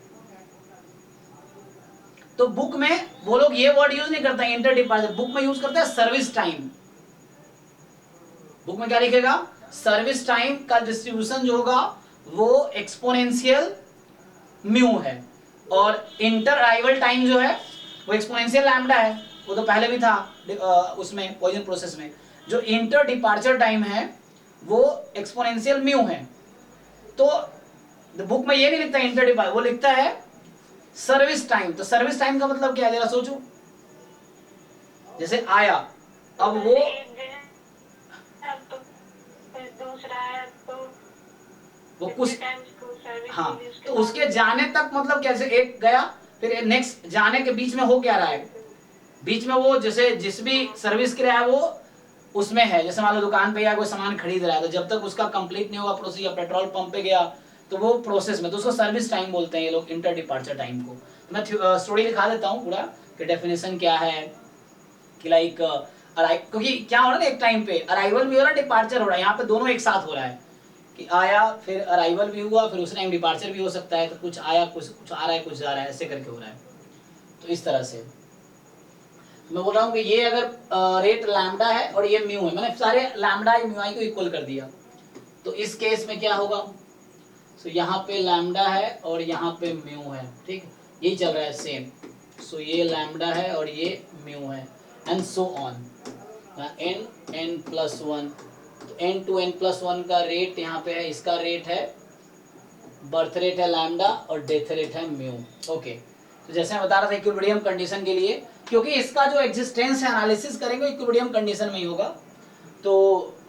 तो बुक में वो लोग ये वर्ड यूज नहीं करता इंटर डिपार्चर, बुक में यूज करता है सर्विस टाइम। बुक में क्या लिखेगा, सर्विस टाइम का डिस्ट्रीब्यूशन जो होगा वो एक्सपोनेंशियल म्यू है, और इंटर अराइवल टाइम जो है वो एक्सपोनेंशियल लैम्डा है। वो तो पहले भी था उसमें पॉइजन प्रोसेस में। जो इंटर डिपार्चर टाइम है वो एक्सपोनेंशियल म्यू है। तो बुक में ये नहीं लिखता इंटर डिपार्चर, वो लिखता है सर्विस टाइम। तो सर्विस टाइम का मतलब क्या है, जरा सोचो। जैसे आया, अब वो कुछ, हाँ, तो उसके जाने तक मतलब कैसे, एक गया फिर नेक्स्ट जाने के बीच में हो क्या रहा है, बीच में वो जैसे जिस भी सर्विस के रहा है वो उसमें है। जैसे मान लो दुकान पे या कोई सामान खरीद रहा है, तो जब तक उसका कंप्लीट नहीं होगा प्रोसेस, या पेट्रोल पंप पे गया तो वो प्रोसेस में, तो उसको सर्विस टाइम बोलते हैं ये लोग, इंटर डिपार्चर टाइम को। तो मैं स्टोरी लिखा देता हूँ पूरा कि डेफिनेशन क्या है, कि लाइक क्योंकि क्या हो रहा है ना, एक टाइम पे अराइवल भी हो रहा है, डिपार्चर हो रहा है, यहाँ पे दोनों एक साथ हो रहा है कि आया फिर अराइवल भी हुआ, फिर उस टाइम डिपार्चर भी हो सकता है। तो कुछ आया, कुछ आ रहा है, कुछ जा रहा है, ऐसे करके हो रहा है। तो इस तरह से मैं बोल रहा हूँ कि ये अगर रेट लैम्डा है और ये म्यू है, मैंने सारे लैम्डा म्यू आई को इक्वल कर दिया, तो इस केस में क्या होगा, सो यहाँ पे लैम्डा है और यहाँ पे म्यू है, ठीक, यही चल रहा है सेम। सो ये लैम्डा है और ये म्यू है, and so on, n plus 1। तो n to n प्लस 1 का रेट यहाँ पे है, इसका रेट है, बर्थ रेट है लैम्डा और डेथ रेट है म्यू। ओके, तो जैसे मैं बता रहा था इक्विलिब्रियम कंडीशन के लिए, क्योंकि इसका जो एग्जिस्टेंस है एनालिसिस करेंगे इक्विलिब्रियम कंडीशन में ही होगा, तो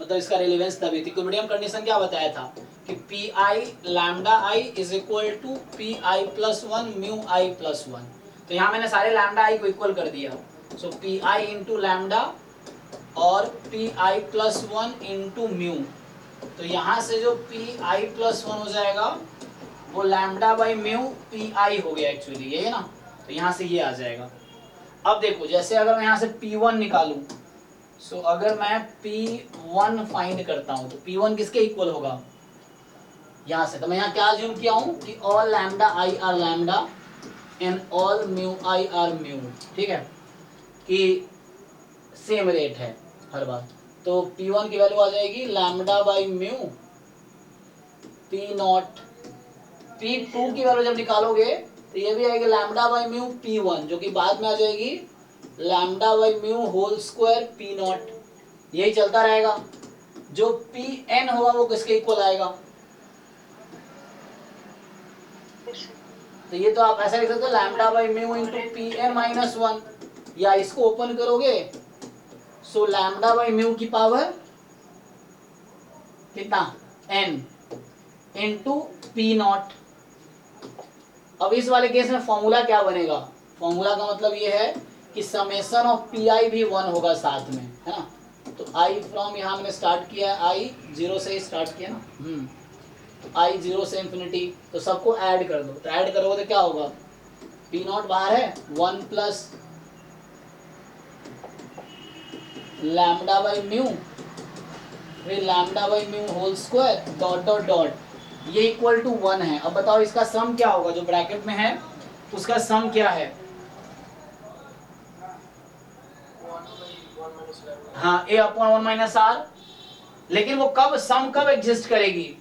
मतलब इसका रिलेवेंस तभी थी। इक्विलिब्रियम कंडीशन क्या बताया था कि p i lambda i is equal to P i plus 1 mu i plus 1। तो यहाँ मैंने सारे लैम्डा आई को इक्वल कर दिया, सो पी आई इंटू लैम्डा और P i plus 1 into mu. तो यहाँ से जो पी आई प्लस 1 हो जाएगा वो lambda by mu P I हो गया, एक्चुअली ये है ना, तो यहाँ से ये आ जाएगा। अब देखो, जैसे अगर मैं यहाँ से P1 निकालूं, सो अगर मैं P1 फाइंड करता हूं तो P1 किसके इक्वल होगा, यहाँ से। तो मैं यहाँ क्या अज्यूम किया हूं कि all lambda I R lambda and all mu I R mu, ठीक है, कि सेम रेट है हर बार। तो P1 की वैल्यू आ जाएगी lambda by mu P0। P2 की वैल्यू जब निकालोगे तो ये भी आएगी लैम्डा बाई म्यू P1 जो कि बाद में आ जाएगी lambda by mu whole square P0। यही चलता रहेगा। जो Pn होगा वो किसके इक्वल आएगा? तो ये तो आप ऐसा लिख सकते हो lambda by mu into Pn minus 1, या इसको ओपन करोगे सो लैम्डा बाई म्यू की पावर कितना n इंटू P0। अब इस वाले केस में फॉर्मूला क्या बनेगा? फॉर्मूला का मतलब ये है कि समेशन ऑफ Pi भी 1 होगा साथ में, है ना। तो I फ्रॉम यहाँ मैंने स्टार्ट किया है, I 0 से ही स्टार्ट किया ना, I 0 से इंफिनिटी, तो सबको ऐड कर दो। तो ऐड करोगे तो क्या होगा? P0 बाहर है 1 प्लस लैम्डा बाई म्यू फिर lambda by mu whole square dot dot dot, ये इक्वल टू 1 है। अब बताओ इसका सम क्या होगा? जो ब्रैकेट में है उसका सम क्या है? हाँ a अपॉन 1 माइनस आर। लेकिन वो कब सम कब एग्जिस्ट करेगी?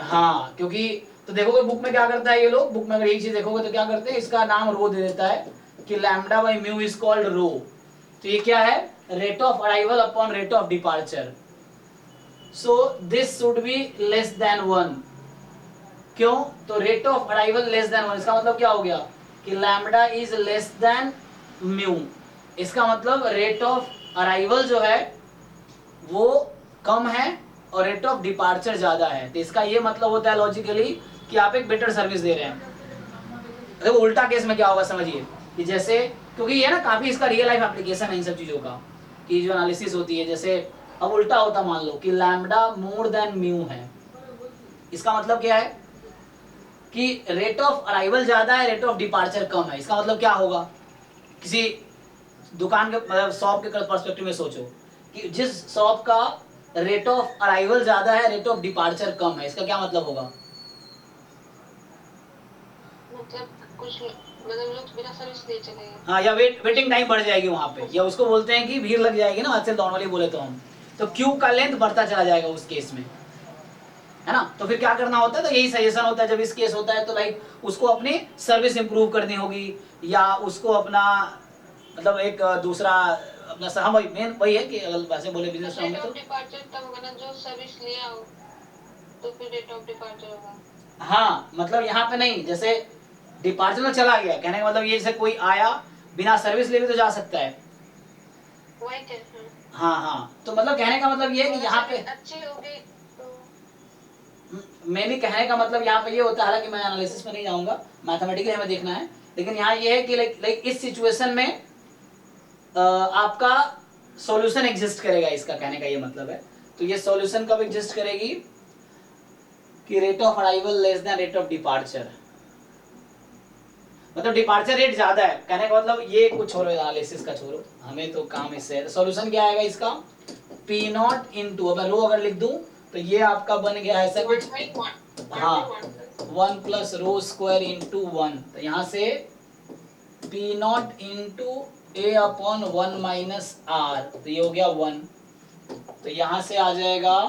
हाँ, क्योंकि तो देखोगे बुक में क्या करता है ये लोग, बुक में अगर यही चीज देखोगे तो क्या करते हैं, इसका नाम रो दे देता है कि lambda by mu is called rho. तो ये क्या है? Rate of arrival upon rate of departure. So this should be less than 1। क्यों? तो rate of arrival less than 1, इसका मतलब क्या हो गया कि lambda is less than mu. इसका मतलब रेट ऑफ अराइवल जो है वो कम है और रेट ऑफ डिपार्चर ज्यादा है। तो इसका ये मतलब होता है लॉजिकली कि आप एक बेटर सर्विस दे रहे हैं। देखो उल्टा केस में क्या होगा समझिए, कि जैसे क्योंकि ये ना काफी इसका रियल लाइफ एप्लीकेशन है इन सब चीजों का, कि जो एनालिसिस होती है। जैसे अब उल्टा होता मान लो कि लैम्डा मोर देन म्यू है, इसका मतलब क्या है कि रेट ऑफ अराइवल ज्यादा है, रेट ऑफ डिपार्चर कम है। इसका मतलब क्या होगा? किसी दुकान के मतलब शॉप के पर्सपेक्टिव में सोचो कि जिस शॉप का रेट ऑफ अराइवल ज्यादा है, रेट ऑफ डिपार्चर कम है, इसका क्या मतलब होगा? मतलब कुछ मतलब लोग बिना सर्विस दे चले गए। हाँ, या वेटिंग टाइम बढ़ जाएगी वहां पे, या उसको बोलते हैं कि भीड़ लग जाएगी ना, आज से नॉर्मली बोले तो हम, तो क्यू का लेंथ बढ़ता चला जाएगा उस केस में, है ना। तो फिर क्या करना होता है? तो यही सजेशन होता है जब इस केस होता है तो लाइक उसको अपनी सर्विस इंप्रूव करनी होगी, या उसको अपना मतलब एक दूसरा अपना हाँ भाई मेन वही है कि अगर वैसे बोले बिजनेस में रेट तो ऑफ डिपार्चर तब होगा ना जो सर्विस लिया हो, तो फिर रेट ऑफ डिपार्चर होगा। हाँ, मतलब यहाँ पे नहीं, जैसे डिपार्चर में चला गया, कहने का मतलब ये जैसे कोई आया बिना सर्विस ले भी तो जा सकता है। वही थे। हाँ हाँ, तो मतलब कहने का मतलब ये है कि यहाँ पे अच्छी होगी तो मेनली कहने का मतलब यहाँ पे ये होता है, हालांकि मैं एनालिसिस में नहीं जाऊंगा, मैथमेटिकली हमें देखना है, लेकिन यहाँ ये है कि लाइक इस सिचुएशन में आपका सॉल्यूशन एग्जिस्ट करेगा, इसका कहने का ये मतलब है। तो ये सॉल्यूशन कब एग्जिस्ट करेगी कि rate of arrival less then rate of departure, मतलब डिपार्चर रेट ज्यादा है, कहने का मतलब ये कुछ छोड़ो, एनालिसिस का छोड़ो, हमें तो काम इससे है। सॉल्यूशन क्या आएगा इसका? पी नॉट इंटू, अब रो अगर लिख दूं तो ये आपका बन गया है ऐसा कुछ, हाँ 1 प्लस रो स्क्वायर इंटू 1, तो यहाँ से p not into a upon 1 minus r, तो ये हो गया 1। तो यहाँ से आ जाएगा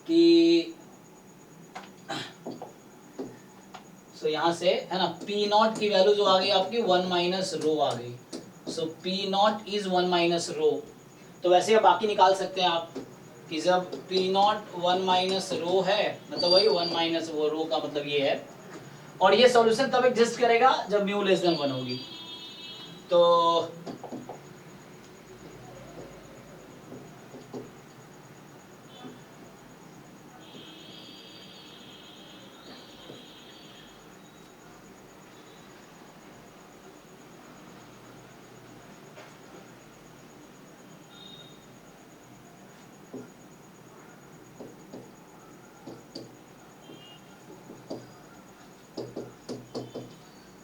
कि सो यहाँ से है ना पी नॉट की वैल्यू जो आ गई आपकी 1 माइनस रो आ गई। So P not is 1 minus rho. तो वैसे बाकी निकाल सकते हैं आप कि जब पी नॉट 1 माइनस रो है, मतलब वही 1 माइनस वो रो का मतलब ये है। और ये सॉल्यूशन तब एग्जिस्ट करेगा जब म्यू लेस देन 1 होगी। तो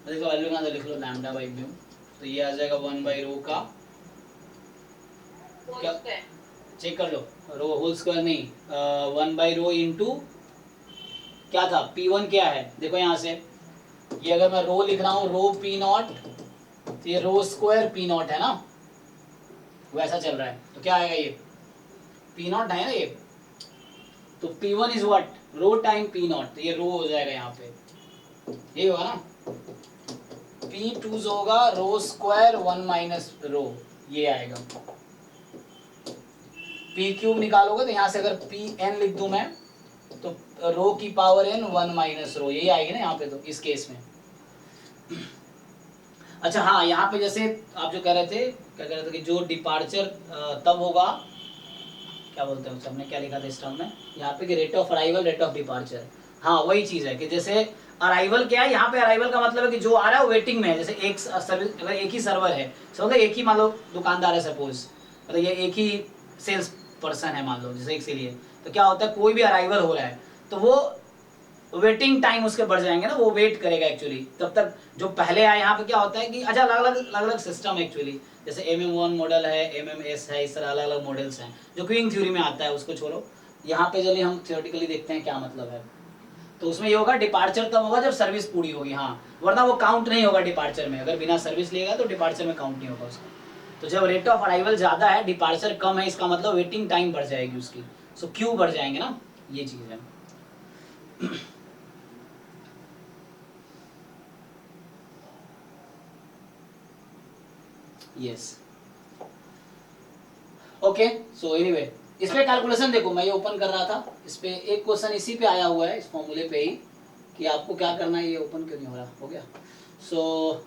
देखो वैल्यू कहाँ से लिख लो, लैम्डा बाई म्यू, तो ये आ जाएगा 1 बाई रो का क्या, चेक कर लो, रो होल स्क्वायर नहीं, 1 बाई रो इंटू क्या था P1 क्या है, देखो यहाँ से ये अगर मैं रो लिख रहा हूँ रो पी नॉट, तो ये रो स्क्वायर पी नॉट है ना, वैसा चल रहा है, तो क्या आएगा ये पी नॉट है ना ये, तो P1 is what rho time p nought, तो ये रो हो जाएगा यहाँ पे, ये होगा ना, पी टूज होगा रो स्क्वायर 1 माइनस रो, ये आएगा। पी क्यूब निकालोगे तो यहाँ से अगर पी एन लिख दूं मैं, तो रो की पावर एन 1 माइनस रो, यही आएगी ना यहाँ पे, तो इस केस में। अच्छा हाँ, यहाँ पे जैसे आप जो कह रहे थे, क्या कह रहे थे कि जो डिपार्चर तब होगा, क्या बोलते हैं उसे, हमने क्या लिखा था इस टर्म में यहाँ पे कि rate of arrival, rate of departure. हाँ वही चीज़ है कि जैसे अराइवल क्या है, यहाँ पे अराइवल का मतलब है कि जो आ रहा है वो वेटिंग में है। जैसे एक सर्विस, अगर एक ही सर्वर है, समझो एक ही मान लो दुकानदार है सपोज, मतलब ये एक ही सेल्स पर्सन है मान लो, जैसे इसीलिए, तो क्या होता है कोई भी अराइवल हो रहा है तो वो वेटिंग टाइम उसके बढ़ जाएंगे ना, वो वेट करेगा एक्चुअली तब तक जो पहले आए। यहाँ पे क्या होता है कि अच्छा अलग अलग सिस्टम एक्चुअली, जैसे MM1 मॉडल है, MMS है, इस तरह अलग अलग मॉडल्स हैं जो क्यूइंग थ्योरी में आता है, उसको छोड़ो। यहाँ पे चलिए हम थियोरेटिकली देखते हैं क्या मतलब है। तो उसमें ये होगा डिपार्चर तब होगा जब सर्विस पूरी होगी, हाँ, वरना वो काउंट नहीं होगा डिपार्चर में, अगर बिना सर्विस लेगा तो डिपार्चर में काउंट नहीं होगा उसका। तो जब रेट ऑफ अराइवल ज़्यादा है, डिपार्चर कम है, इसका मतलब वेटिंग टाइम बढ़ जाएगी उसकी, सो क्यू बढ़ जाएंगे ना, ये चीज़ है। यस ओके, सो एनीवे इस पे कैलकुलेशन देखो, मैं ये ओपन कर रहा था, इस पे एक क्वेश्चन इसी पे आया हुआ है, इस फॉर्मूले पे ही, कि आपको क्या करना है। ये ओपन क्यों नहीं हो रहा, हो गया। सो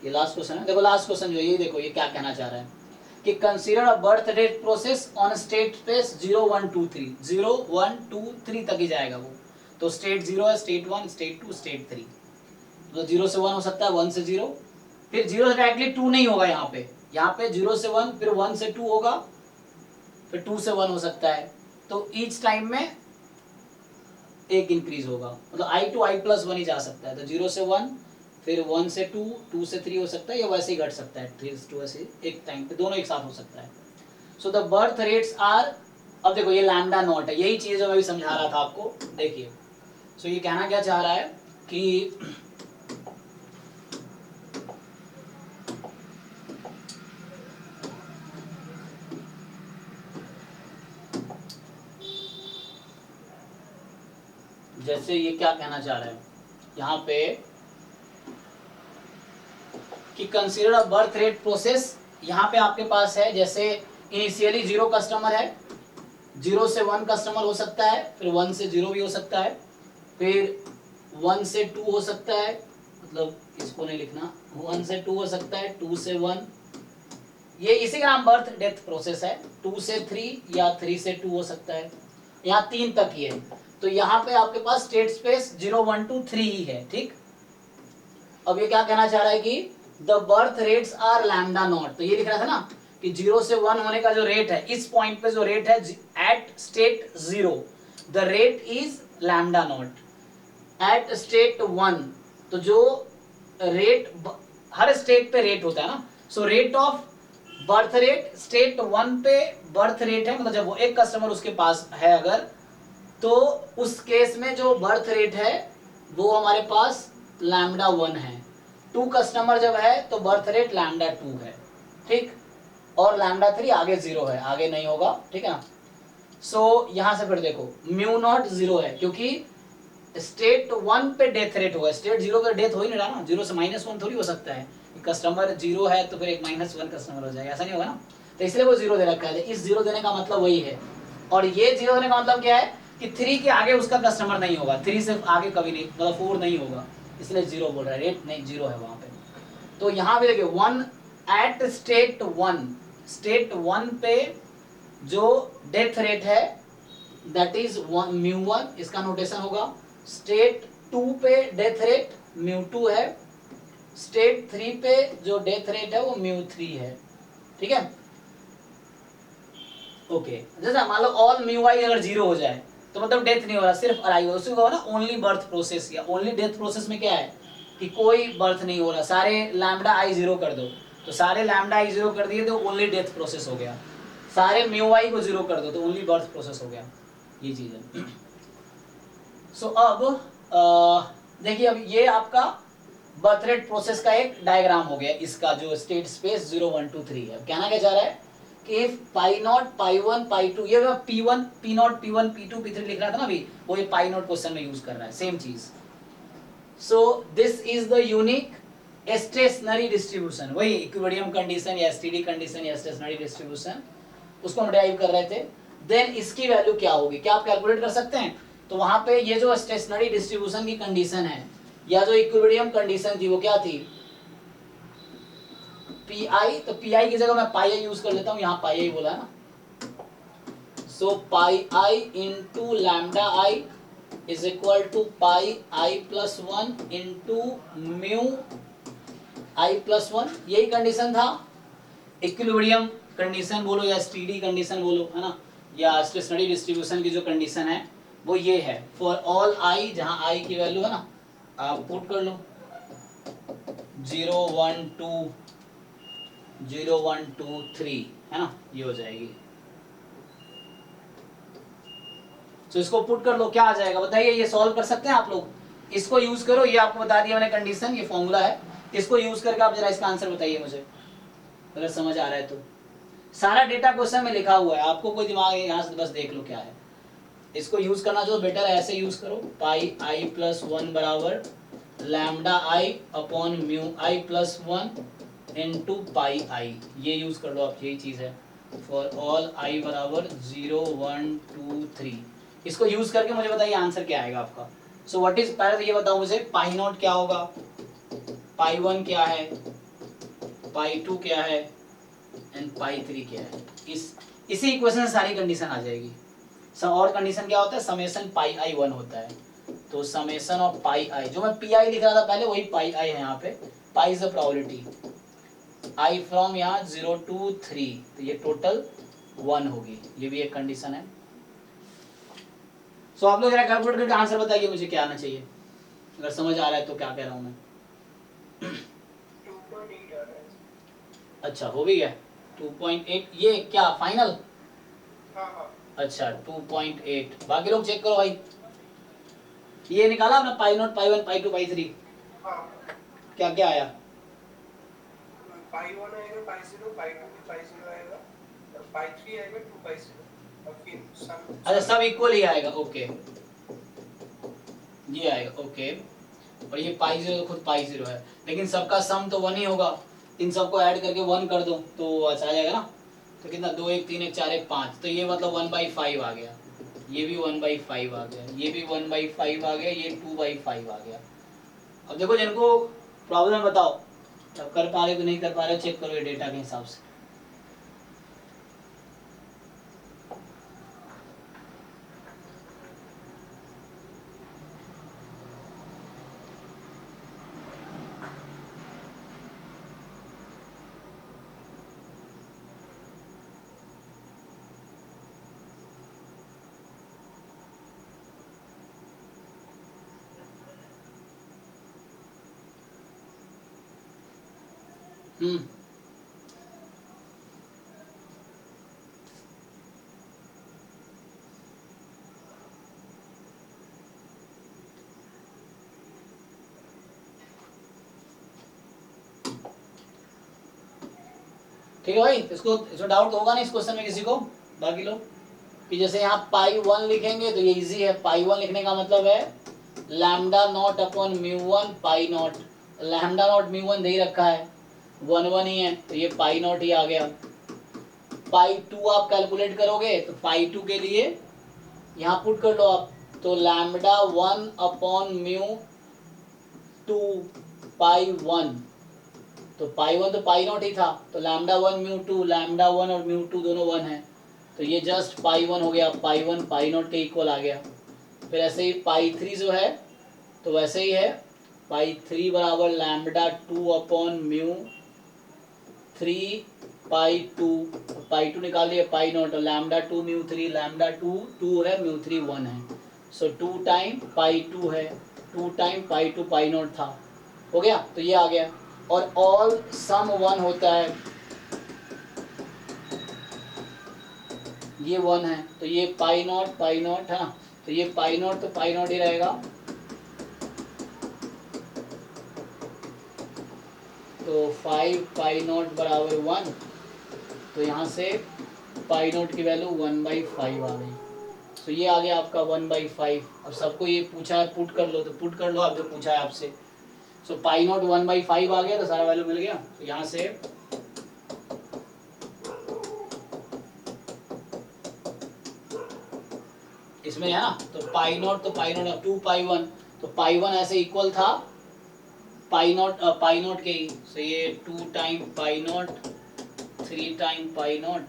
ये लास्ट क्वेश्चन है, देखो लास्ट क्वेश्चन जो ये देखो, ये क्या कहना चाह रहा है कि consider a birth death process on state space 0 1 2 3, 0 1 2 3 तक ही जाएगा वो। तो स्टेट 0 है, स्टेट 1, स्टेट 2, स्टेट 3, तो 0 से 1 हो सकता है, 1 से 0, फिर 0 से डायरेक्टली 2 नहीं होगा यहाँ पे 0 से 1, फिर 1 से 2 होगा, फिर 2 से 1 हो सकता है। तो ईच टाइम में एक इंक्रीज होगा, मतलब I to I+1 ही जा सकता है। तो 0 से 1, फिर 1 से 2, 2 से 3 हो सकता है, या वैसे ही घट सकता है, 3 से 2 ऐसे एक टाइम पे दोनों एक साथ हो सकता है। So the birth rates are, अब देखो ये लैम्डा नॉट है, यही चीज जो मैं भी समझा रहा था आपको, देखिए। सो ये कहना क्या चाह रहा है कि जैसे ये क्या कहना चाह रहा है यहाँ पे कि consider a birth rate process, यहाँ पे आपके पास है जैसे इनिशियली 0 कस्टमर है, 0 से 1 कस्टमर हो सकता है, फिर 1 से 0 भी हो सकता है, फिर 1 से 2 हो सकता है, मतलब इसको नहीं लिखना, 1 से 2 हो सकता है, 2 से 1, ये इसी का नाम बर्थ डेथ प्रोसेस है। 2 से 3 या 3 से 2 हो सकता है, यहाँ 3 तक ही है। तो यहाँ पे आपके पास स्टेट स्पेस 0 1 2 3 ही है, ठीक। अब ये क्या कहना चाह रहा है कि the birth rates are lambda nought, तो ये लिख रहा था ना कि 0 से 1 होने का जो रेट है, इस पॉइंट पे जो रेट है at state 0, the rate is lambda nought. At state 1, तो जो रेट हर स्टेट पे रेट होता है ना, so rate of birth rate state 1 पे बर्थ रेट है, मतलब जब वो एक कस्टमर उसके पास है अगर, तो उस केस में जो बर्थ रेट है वो हमारे पास लैम्डा 1 है। 2 कस्टमर जब है तो बर्थ रेट लैम्डा 2 है, ठीक, और लैम्डा 3 आगे 0 है, आगे नहीं होगा, ठीक है ना। सो यहां से फिर देखो म्यू नॉट 0 है, क्योंकि स्टेट 1 पे डेथ रेट होगा, स्टेट 0 पे डेथ हो ही नहीं रहा ना, 0 से -1 थोड़ी हो सकता है, कस्टमर 0 है तो फिर एक -1 कस्टमर हो जाएगा, ऐसा नहीं होगा ना, तो इसलिए वो 0 दे रखा है। इस 0 देने का मतलब वही है, और ये 0 देने का मतलब क्या है कि 3 के आगे उसका कस्टमर नहीं होगा, 3 से आगे कभी नहीं, मतलब 4 नहीं होगा, इसलिए 0 बोल रहा है, रेट नहीं 0 है वहां पे। तो यहाँ पे देखिए 1 एट स्टेट 1, स्टेट 1 पे जो डेथ रेट है दैट इज μ1, इसका नोटेशन होगा। स्टेट 2 पे डेथ रेट μ2 है, स्टेट 3 पे जो डेथ रेट है वो μ3 है, ठीक है। ओके, जैसा मान लो ऑल μi अगर 0 हो जाए तो मतलब डेथ नहीं हो रहा, सिर्फ अराइवल, उसी को ना ओनली बर्थ प्रोसेस, या ओनली डेथ प्रोसेस में क्या है कि कोई बर्थ नहीं हो रहा, सारे लैम्डा i 0 कर दो, तो सारे लैम्डा i 0 कर दिए तो ओनली डेथ प्रोसेस हो गया, सारे μi को 0 कर दो तो ओनली बर्थ प्रोसेस हो गया, ये चीज है। सो अब देखिए अब ये आपका बर्थ रेट प्रोसेस का एक डायग्राम हो गया इसका जो स्टेट स्पेस 0 1 2 3 है। कहना क्या जा रहा है कि पाई नॉट पाई 1 पाई 2, ये P1 P not P1 P2 P3 लिख रहा था ना अभी, वो ये पाई नॉट क्वेश्चन में यूज कर रहा है, सेम चीज। So this is the unique stationary distribution, वही इक्विलिब्रियम कंडीशन या एसटीडी कंडीशन या स्टेशनरी डिस्ट्रीब्यूशन, उसको हम डिराइव कर रहे थे। देन इसकी वैल्यू क्या होगी, क्या आप कैलकुलेट कर सकते हैं? तो वहां पे ये जो स्टेशनरी डिस्ट्रीब्यूशन की कंडीशन है या जो इक्विलिब्रियम कंडीशन थी वो क्या थी, पी आई। तो पी आई की जगह मैं पाई आई यूज कर लेता हूँ, यहाँ पाई आई बोला है ना। So pi i into lambda i is equal to pi i plus 1 into mu i plus 1, यही कंडीशन था। इक्विलिब्रियम कंडीशन बोलो या एसटीडी कंडीशन बोलो, है ना, या स्टेशनरी डिस्ट्रीब्यूशन की जो कंडीशन है वो ये है फॉर ऑल आई, जहां आई की वैल्यू है ना, आप पुट कर लो 0 1 2 0 1 2 3, है ना, ये हो जाएगी। तो इसको पुट कर लो, क्या आ जाएगा बताइए, ये सॉल्व कर सकते हैं आप लोग? इसको यूज करो, ये आपको बता दिया मैंने कंडीशन, ये फॉर्मूला है, इसको यूज करके आप जरा इसका आंसर बताइए मुझे, अगर समझ आ रहा है तो। सारा डेटा क्वेश्चन में लिखा हुआ है, आपको कोई दिमाग यहाँ से बस देख लो क्या है। इसको यूज करना जो बेटर है ऐसे यूज करो, पाई आई प्लस 1 बराबर lambda I upon mu i plus 1 into pi आई, ये यूज कर लो आप, यही चीज है फॉर ऑल आई बराबर 0 1 2 3। इसको यूज करके मुझे बताइए आंसर क्या आएगा आपका। सो व्हाट इज, पहले तो ये बताओ मुझे पाई नॉट क्या होगा, पाई 1 क्या है, पाई 2 क्या है एंड पाई 3 क्या है। इसी इक्वेशन से सारी कंडीशन आ जाएगी। और कंडीशन क्या होता है, समेशन पाई आई 1 होता है, तो समेशन ऑफ पाई आई, जो मैं पी आई लिख रहा था पहले वही पाई आई है यहाँ पे, pi is the probability I from यहाँ 0 2 3, तो ये टोटल 1 होगी, ये भी एक कंडीशन है। सो आप लोग जरा कैलकुलेट करके आंसर बताइए मुझे क्या आना चाहिए, अगर समझ आ रहा है तो क्या कह रहा हूँ मैं। 2.8 आ रहा है। अच्छा हो भी गया 2.8, ये क्या फाइनल? हाँ। अच्छा 2.8, बाकी लोग चेक करो भाई। ये निकाला आपने पाई नॉट पाई 1 पाई 2 पाई 3, हाँ। क्या क्या आया? पाई 1 आएगा, पाई 0, पाई 2 भी पाई 0 आएगा, और पाई 3 आएगा 2 पाई 0, और फिर सम। अच्छा सब इक्वल ही आएगा, ओके ये आएगा, ओके। और ये पाई 0 तो खुद पाई 0 है, लेकिन सबका सम तो 1 ही होगा, इन सबको ऐड करके 1 कर दो तो अच्छा आ जाएगा ना। तो कितना, 2 1 3 1 4 1 5, तो ये मतलब 1/5 आ गया, ये भी 1/5 आ गया, ये भी 1/5 आ गया, ये 2/5 आ गया। अब देखो जिनको प्रॉब्लम बताओ, अब कर पा रहे हो नहीं कर पा रहे हो, चेक करो ये डेटा के हिसाब से। ठीक है भाई, इसको डाउट होगा नहीं इस क्वेश्चन में किसी को, बाकी लोग कि जैसे यहाँ पाई 1 लिखेंगे तो ये इजी है, पाई 1 लिखने का मतलब है lambda naught upon mu 1 pi not, lambda naught mu 1 दे ही रखा है, 1 1 ही है, तो ये पाई नॉट ही आ गया। पाई 2 आप कैलकुलेट करोगे तो पाई 2 के लिए यहाँ पुट कर लो आप, तो लैम्डा 1 अपॉन म्यू 2 पाई 1, तो पाई 1 तो पाई नॉट ही था, तो लैम्डा 1 म्यू 2, लैम्डा 1 और म्यू 2 दोनों 1 है, तो ये जस्ट पाई 1 हो गया, पाई 1 पाई नॉट के इक्वल आ गया। फिर ऐसे ही पाई 3 जो है तो वैसे ही है, पाई 3 बराबर लैम्डा 2 अपॉन म्यू 3 पाई 2, पाई 2 निकाल लिया पाई नॉट, लैम्डा 2 म्यू 3, लैम्डा 2 2 है, म्यू 3 1 है, सो 2 टाइम पाई 2 है, 2 टाइम पाई 2 पाई नॉट था, हो गया, तो ये आ गया। और ऑल सम 1 होता है, ये 1 है, तो ये पाई नॉट है ना, तो ये पाई नॉट तो पाई नॉट ही रहेगा, तो 5 पाई नॉट बराबर 1, तो यहाँ से पाई नॉट की वैल्यू 1/5 आ गई। तो ये आ गया आपका 1/5। अब सबको ये पूछा है पुट कर लो, तो पुट कर लो आप जो पूछा है आपसे। सो पाई नॉट 1/5 आ गया, तो सारा वैल्यू मिल गया। तो यहाँ से इसमें है ना, तो पाई नॉट 2 पाई 1, तो पाई 1 ऐसे इक्वल था पाई नॉट के ही। सो ये 2 time pi not, 3 time pi not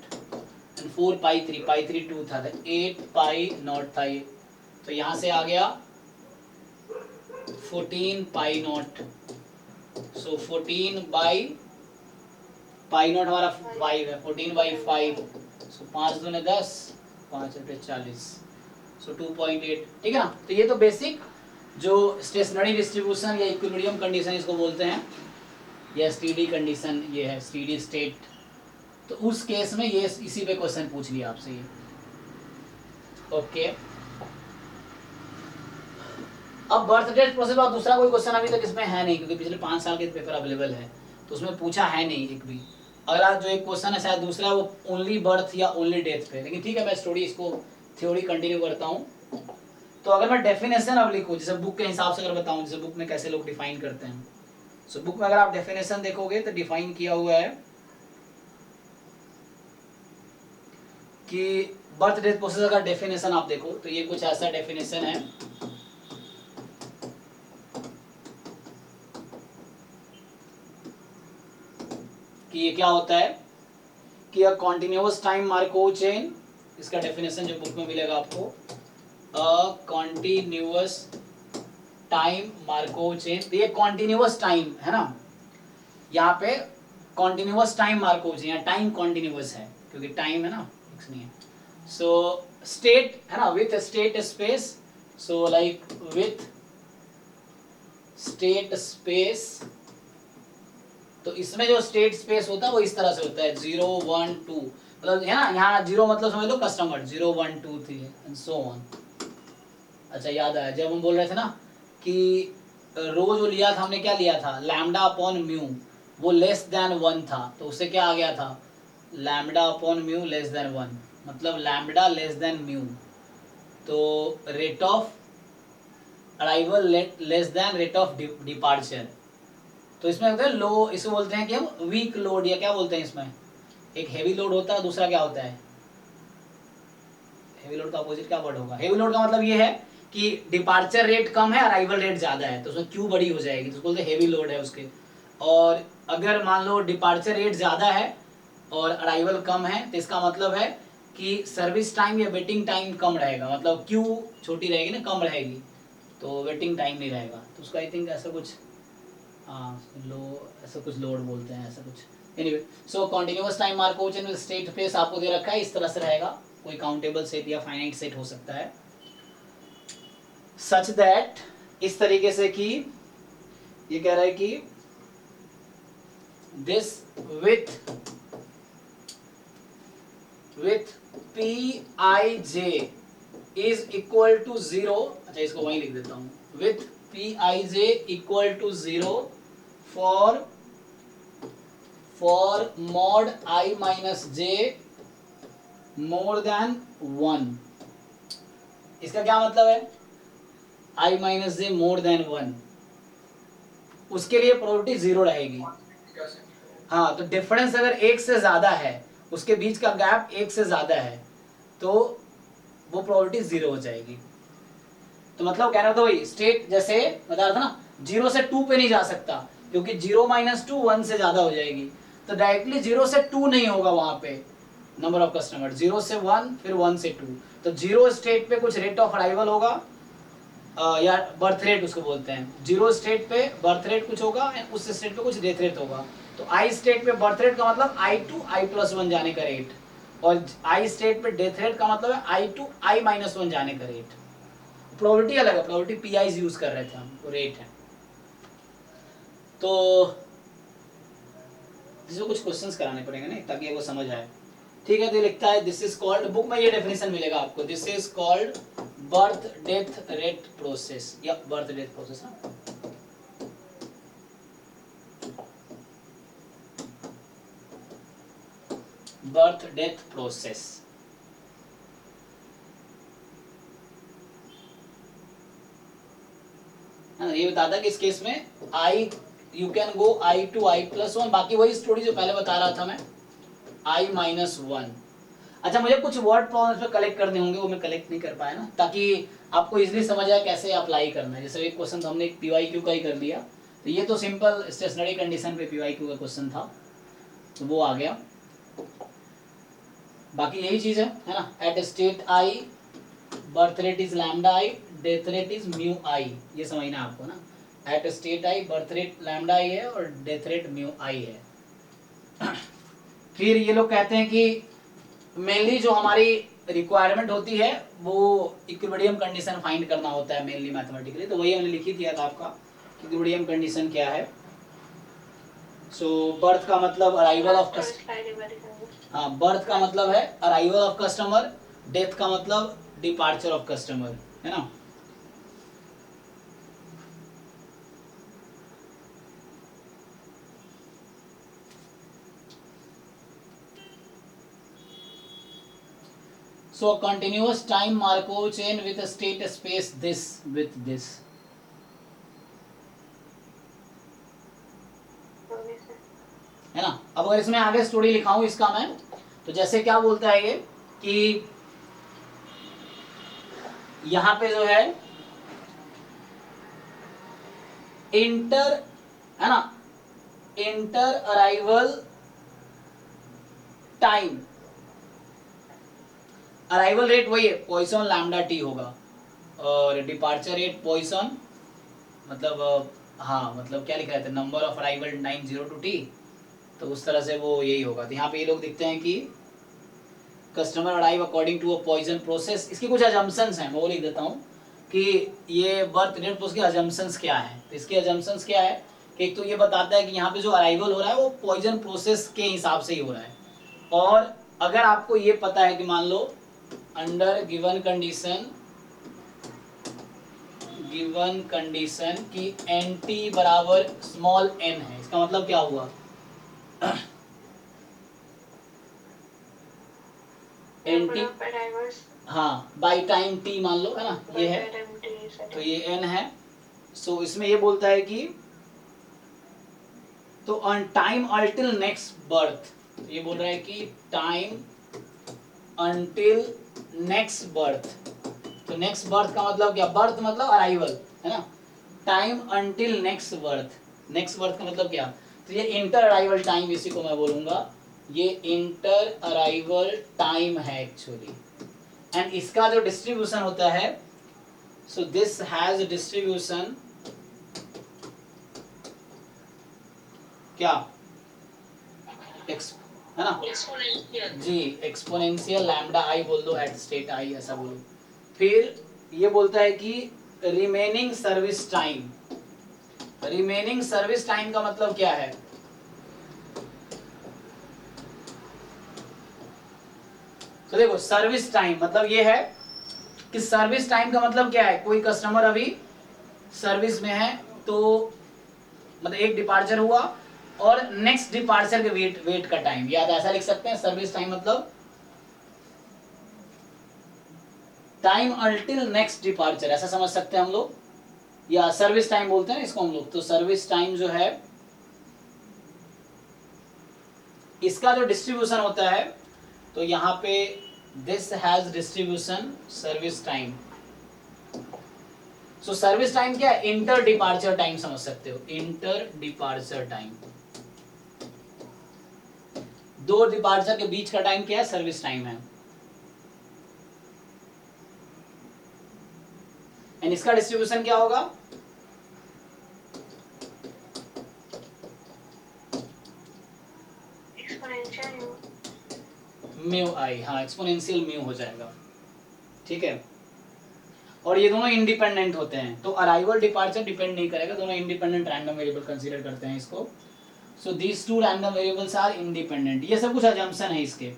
and 4 पाई 3 2 था, 8 पाई नॉट था ये। तो यहाँ से आ गया 14 pi naught. So 14 by pi naught हमारा 5 है, 14/5। सो 5 दूने 10, 5 × 40, सो 2.8। ठीक है ना। तो ये तो बेसिक जो स्टेशनरी डिस्ट्रीब्यूशन या इक्विलिब्रियम कंडीशन इसको बोलते हैं, या स्टेडी कंडीशन, ये है स्टेडी स्टेट। तो उस केस में ये इसी पे क्वेश्चन पूछ लिया आपसे ये। ओके, अब बर्थ डेट प्रोसेस का दूसरा कोई क्वेश्चन अभी तक इसमें है नहीं, क्योंकि पिछले 5 साल के पेपर अवेलेबल है, तो उसमें पूछा है नहीं एक भी। अगला जो एक क्वेश्चन है शायद दूसरा है, वो ओनली बर्थ या ओनली डेथ पे। लेकिन ठीक है, मैं स्टोरी इसको थ्योरी कंटिन्यू करता हूँ। तो अगर मैं डेफिनेशन अब लिखूँ, जैसे बुक के हिसाब से अगर बताऊँ, जैसे बुक में कैसे लोग डिफाइन करते हैं। सो बुक में अगर आप डेफिनेशन देखोगे तो डिफाइन किया हुआ है कि बर्थ डेथ प्रोसेस का डेफिनेशन आप देखो तो ये कुछ ऐसा डेफिनेशन है कि ये क्या होता है कि अ कॉन्टिन्यूअस टाइम मार्कोव चेन, इसका डेफिनेशन जो बुक में मिलेगा आपको, अ कॉन्टिन्यूअस टाइम मार्कोव चेन। तो ये कॉन्टिन्यूअस टाइम है ना, यहाँ पे कॉन्टिन्यूअस टाइम मार्कोव चेन, यहाँ टाइम कॉन्टिन्यूअस है क्योंकि टाइम है ना फिक्स नहीं है। सो स्टेट है ना, with state space, so like with state space. तो इसमें जो स्टेट स्पेस होता है वो इस तरह से होता है 0 1 2, मतलब है ना, यहाँ 0 मतलब समझ लो कस्टमर 0 1 2 3 एंड सो ऑन। अच्छा याद आया, जब हम बोल रहे थे ना कि रो जो लिया था हमने, क्या लिया था, लैम्डा अपॉन म्यू, वो लेस देन 1 था, तो उससे क्या आ गया था, lambda upon mu less than 1, मतलब लैम्डा लेस देन म्यू। तो rate of arrival less then rate of departure. तो इसमें होता है लो, इसे बोलते हैं कि हम वीक लोड, या क्या बोलते हैं इसमें, एक हेवी लोड होता है, दूसरा क्या होता है, हेवी लोड का अपोजिट क्या वर्ड होगा। हेवी लोड का मतलब ये है कि डिपार्चर रेट कम है, अराइवल रेट ज्यादा है, तो उसमें क्यू बड़ी हो जाएगी, तो बोलते हैं हेवी लोड है उसके। और अगर मान लो डिपार्चर रेट ज्यादा है और अराइवल कम है, तो इसका मतलब है कि सर्विस टाइम या वेटिंग टाइम कम रहेगा, मतलब क्यू छोटी रहेगी ना, कम रहेगी, तो वेटिंग टाइम नहीं रहेगा। तो उसका आई थिंक ऐसा कुछ, हाँ लो, ऐसा कुछ लोड बोलते हैं, ऐसा कुछ। Anyway, so continuous time Markov chain with state space आपको दे रखा है, इस तरह से रहेगा, कोई काउंटेबल सेट या फाइनाइट सेट हो सकता है, सच दैट, इस तरीके से कि ये कह रहा है कि this with Pij is equal to 0। अच्छा इसको वहीं लिख देता हूँ, with Pij equal to 0 for mod I minus j more than 1। इसका क्या मतलब है, I minus j more than 1, उसके लिए प्रोबेबिलिटी 0 रहेगी। हाँ, तो डिफरेंस अगर 1 से ज्यादा है, उसके बीच का गैप 1 से ज्यादा है, तो वो प्रोबेबिलिटी 0 हो जाएगी। तो मतलब कहना तो वही, स्टेट जैसे बता रहा था ना, 0 से 2 पे नहीं जा सकता, क्योंकि 0 - 2 1 से ज्यादा हो जाएगी, तो डायरेक्टली 0 से 2 नहीं होगा वहां पे नंबर ऑफ कस्टमर, 0 से 1 फिर 1 से 2। तो 0 स्टेट पे कुछ रेट ऑफ अराइवल होगा, या बर्थ रेट उसको बोलते हैं, 0 स्टेट पे बर्थ रेट कुछ होगा, उस स्टेट पे कुछ डेथ रेट होगा। तो आई स्टेट पे बर्थ रेट का मतलब I2 I+1 जाने का रेट, और आई स्टेट पे डेथ रेट का मतलब है I2 I-1 जाने का रेट। प्रोबेबिलिटी अलग है, प्रोबेबिलिटी PIs यूज कर रहे थे हम, वो रेट है। तो इसमें कुछ क्वेश्चंस कराने पड़ेंगे ना ताकि आपको समझ आए। ठीक है, तो लिखता है दिस इज कॉल्ड, बुक में ये डेफिनेशन मिलेगा आपको, this is called birth death rate process, या बर्थ डेथ प्रोसेस ना। Birth death process. ये बताता कि इस केस में i you can go i to i plus one, बाकी वही स्टोरी जो पहले बता रहा था मैं, आई माइनस वन। अच्छा मुझे कुछ वर्ड प्रॉब्लम्स पे कलेक्ट करने होंगे, वो मैं कलेक्ट नहीं कर पाया ना, ताकि आपको इजीली समझ आए कैसे अप्लाई करना है। जैसे एक क्वेश्चन तो हमने पीवाईक्यू का ही कर लिया, तो ये तो सिंपल स्टेशनरी कंडीशन पे पीवाईक्यू का क्वेश्चन था, तो वो आ गया। बाकी यही चीज है ना, at state i birth rate is lambda i, death rate is mu i, ये समझना है आपको ना। At state i birth rate lambda i है और डेथ रेट म्यू आई है। फिर ये लोग कहते हैं कि मेनली जो हमारी रिक्वायरमेंट होती है वो इक्विलिब्रियम कंडीशन फाइंड करना होता है मेनली मैथमेटिकली, तो वही हमने लिखी दिया था आपका इक्विलिब्रियम कंडीशन क्या है। सो बर्थ का मतलब अराइवल ऑफ हाँ, बर्थ का मतलब है अराइवल ऑफ कस्टमर, डेथ का मतलब डिपार्चर ऑफ कस्टमर, है ना। So a continuous time Markov chain with a state space this with this, है ना। अब अगर इसमें आगे स्टोरी लिखाऊं इसका मैं, तो जैसे क्या बोलता है ये कि यहां पे जो है इंटर, है ना, inter arrival time, arrival rate वही है पॉइसन लैम्डा टी होगा, और डिपार्चर रेट पॉइसन मतलब हाँ मतलब क्या लिखा रहता है, number of arrival 90 to t, तो उस तरह से वो यही होगा। तो यहाँ पे ये लोग दिखते हैं कि customer arrive according to a Poisson process. इसकी कुछ अजम्पशंस हैं, मैं वो लिख देता हूँ कि ये बर्थ रेट प्रोसेस के अजम्पशंस क्या है। तो इसके अजम्पशंस क्या है कि एक तो ये बताता है कि यहाँ पे जो अराइवल हो रहा है वो पॉइजन प्रोसेस के हिसाब से ही हो रहा है, और अगर आपको ये पता है कि मान लो अंडर गिवन कंडीशन कि एन टी बराबर स्मॉल एन है, इसका मतलब क्या हुआ, एन टी हाँ बाई टाइम टी मान लो, है ना, ये है, तो ये एन है। सो इसमें ये बोलता है कि तो ऑन टाइम अल्टिल नेक्स्ट बर्थ, ये बोल रहा है कि टाइम अनटिल नेक्स्ट बर्थ, तो नेक्स्ट बर्थ का मतलब क्या, बर्थ मतलब अराइवल, है ना, time until next birth, next birth का मतलब क्या, तो ये इंटर अराइवल टाइम, इसी को मैं बोलूंगा ये इंटर अराइवल टाइम है एक्चुअली। एंड इसका जो डिस्ट्रीब्यूशन होता है, सो दिस हैज डिस्ट्रीब्यूशन क्या, है ना जी, एक्सपोनेंशियल लैम्डा आई बोल दो, एट स्टेट आई ऐसा बोलो। फिर ये बोलता है कि remaining service time, remaining service time का मतलब क्या है, तो देखो सर्विस टाइम मतलब ये है कि सर्विस टाइम का मतलब क्या है, कोई कस्टमर अभी सर्विस में है तो मतलब एक डिपार्चर हुआ और नेक्स्ट डिपार्चर के वेट का टाइम, याद ऐसा लिख सकते हैं, सर्विस टाइम मतलब टाइम अल्टिल नेक्स्ट डिपार्चर, ऐसा समझ सकते हैं हम लोग, या सर्विस टाइम बोलते हैं इसको हम लोग। तो सर्विस टाइम जो है इसका जो डिस्ट्रीब्यूशन होता है, तो यहाँ पे this has distribution service time. So service time क्या है, इंटर डिपार्चर टाइम समझ सकते हो, इंटर डिपार्चर टाइम, दो डिपार्चर के बीच का टाइम क्या है, सर्विस टाइम है। एंड इसका डिस्ट्रीब्यूशन क्या होगा, म्यू आई, हाँ एक्सपोनेंशियल म्यू हो जाएगा, ठीक है। और ये दोनों इंडिपेंडेंट होते हैं, तो अराइवल डिपार्चर डिपेंड नहीं करेगा, दोनों इंडिपेंडेंट रैंडम वेरिएबल कंसीडर करते हैं इसको। So these two random variables are independent, ये सब कुछ अजम्पशन है इसके।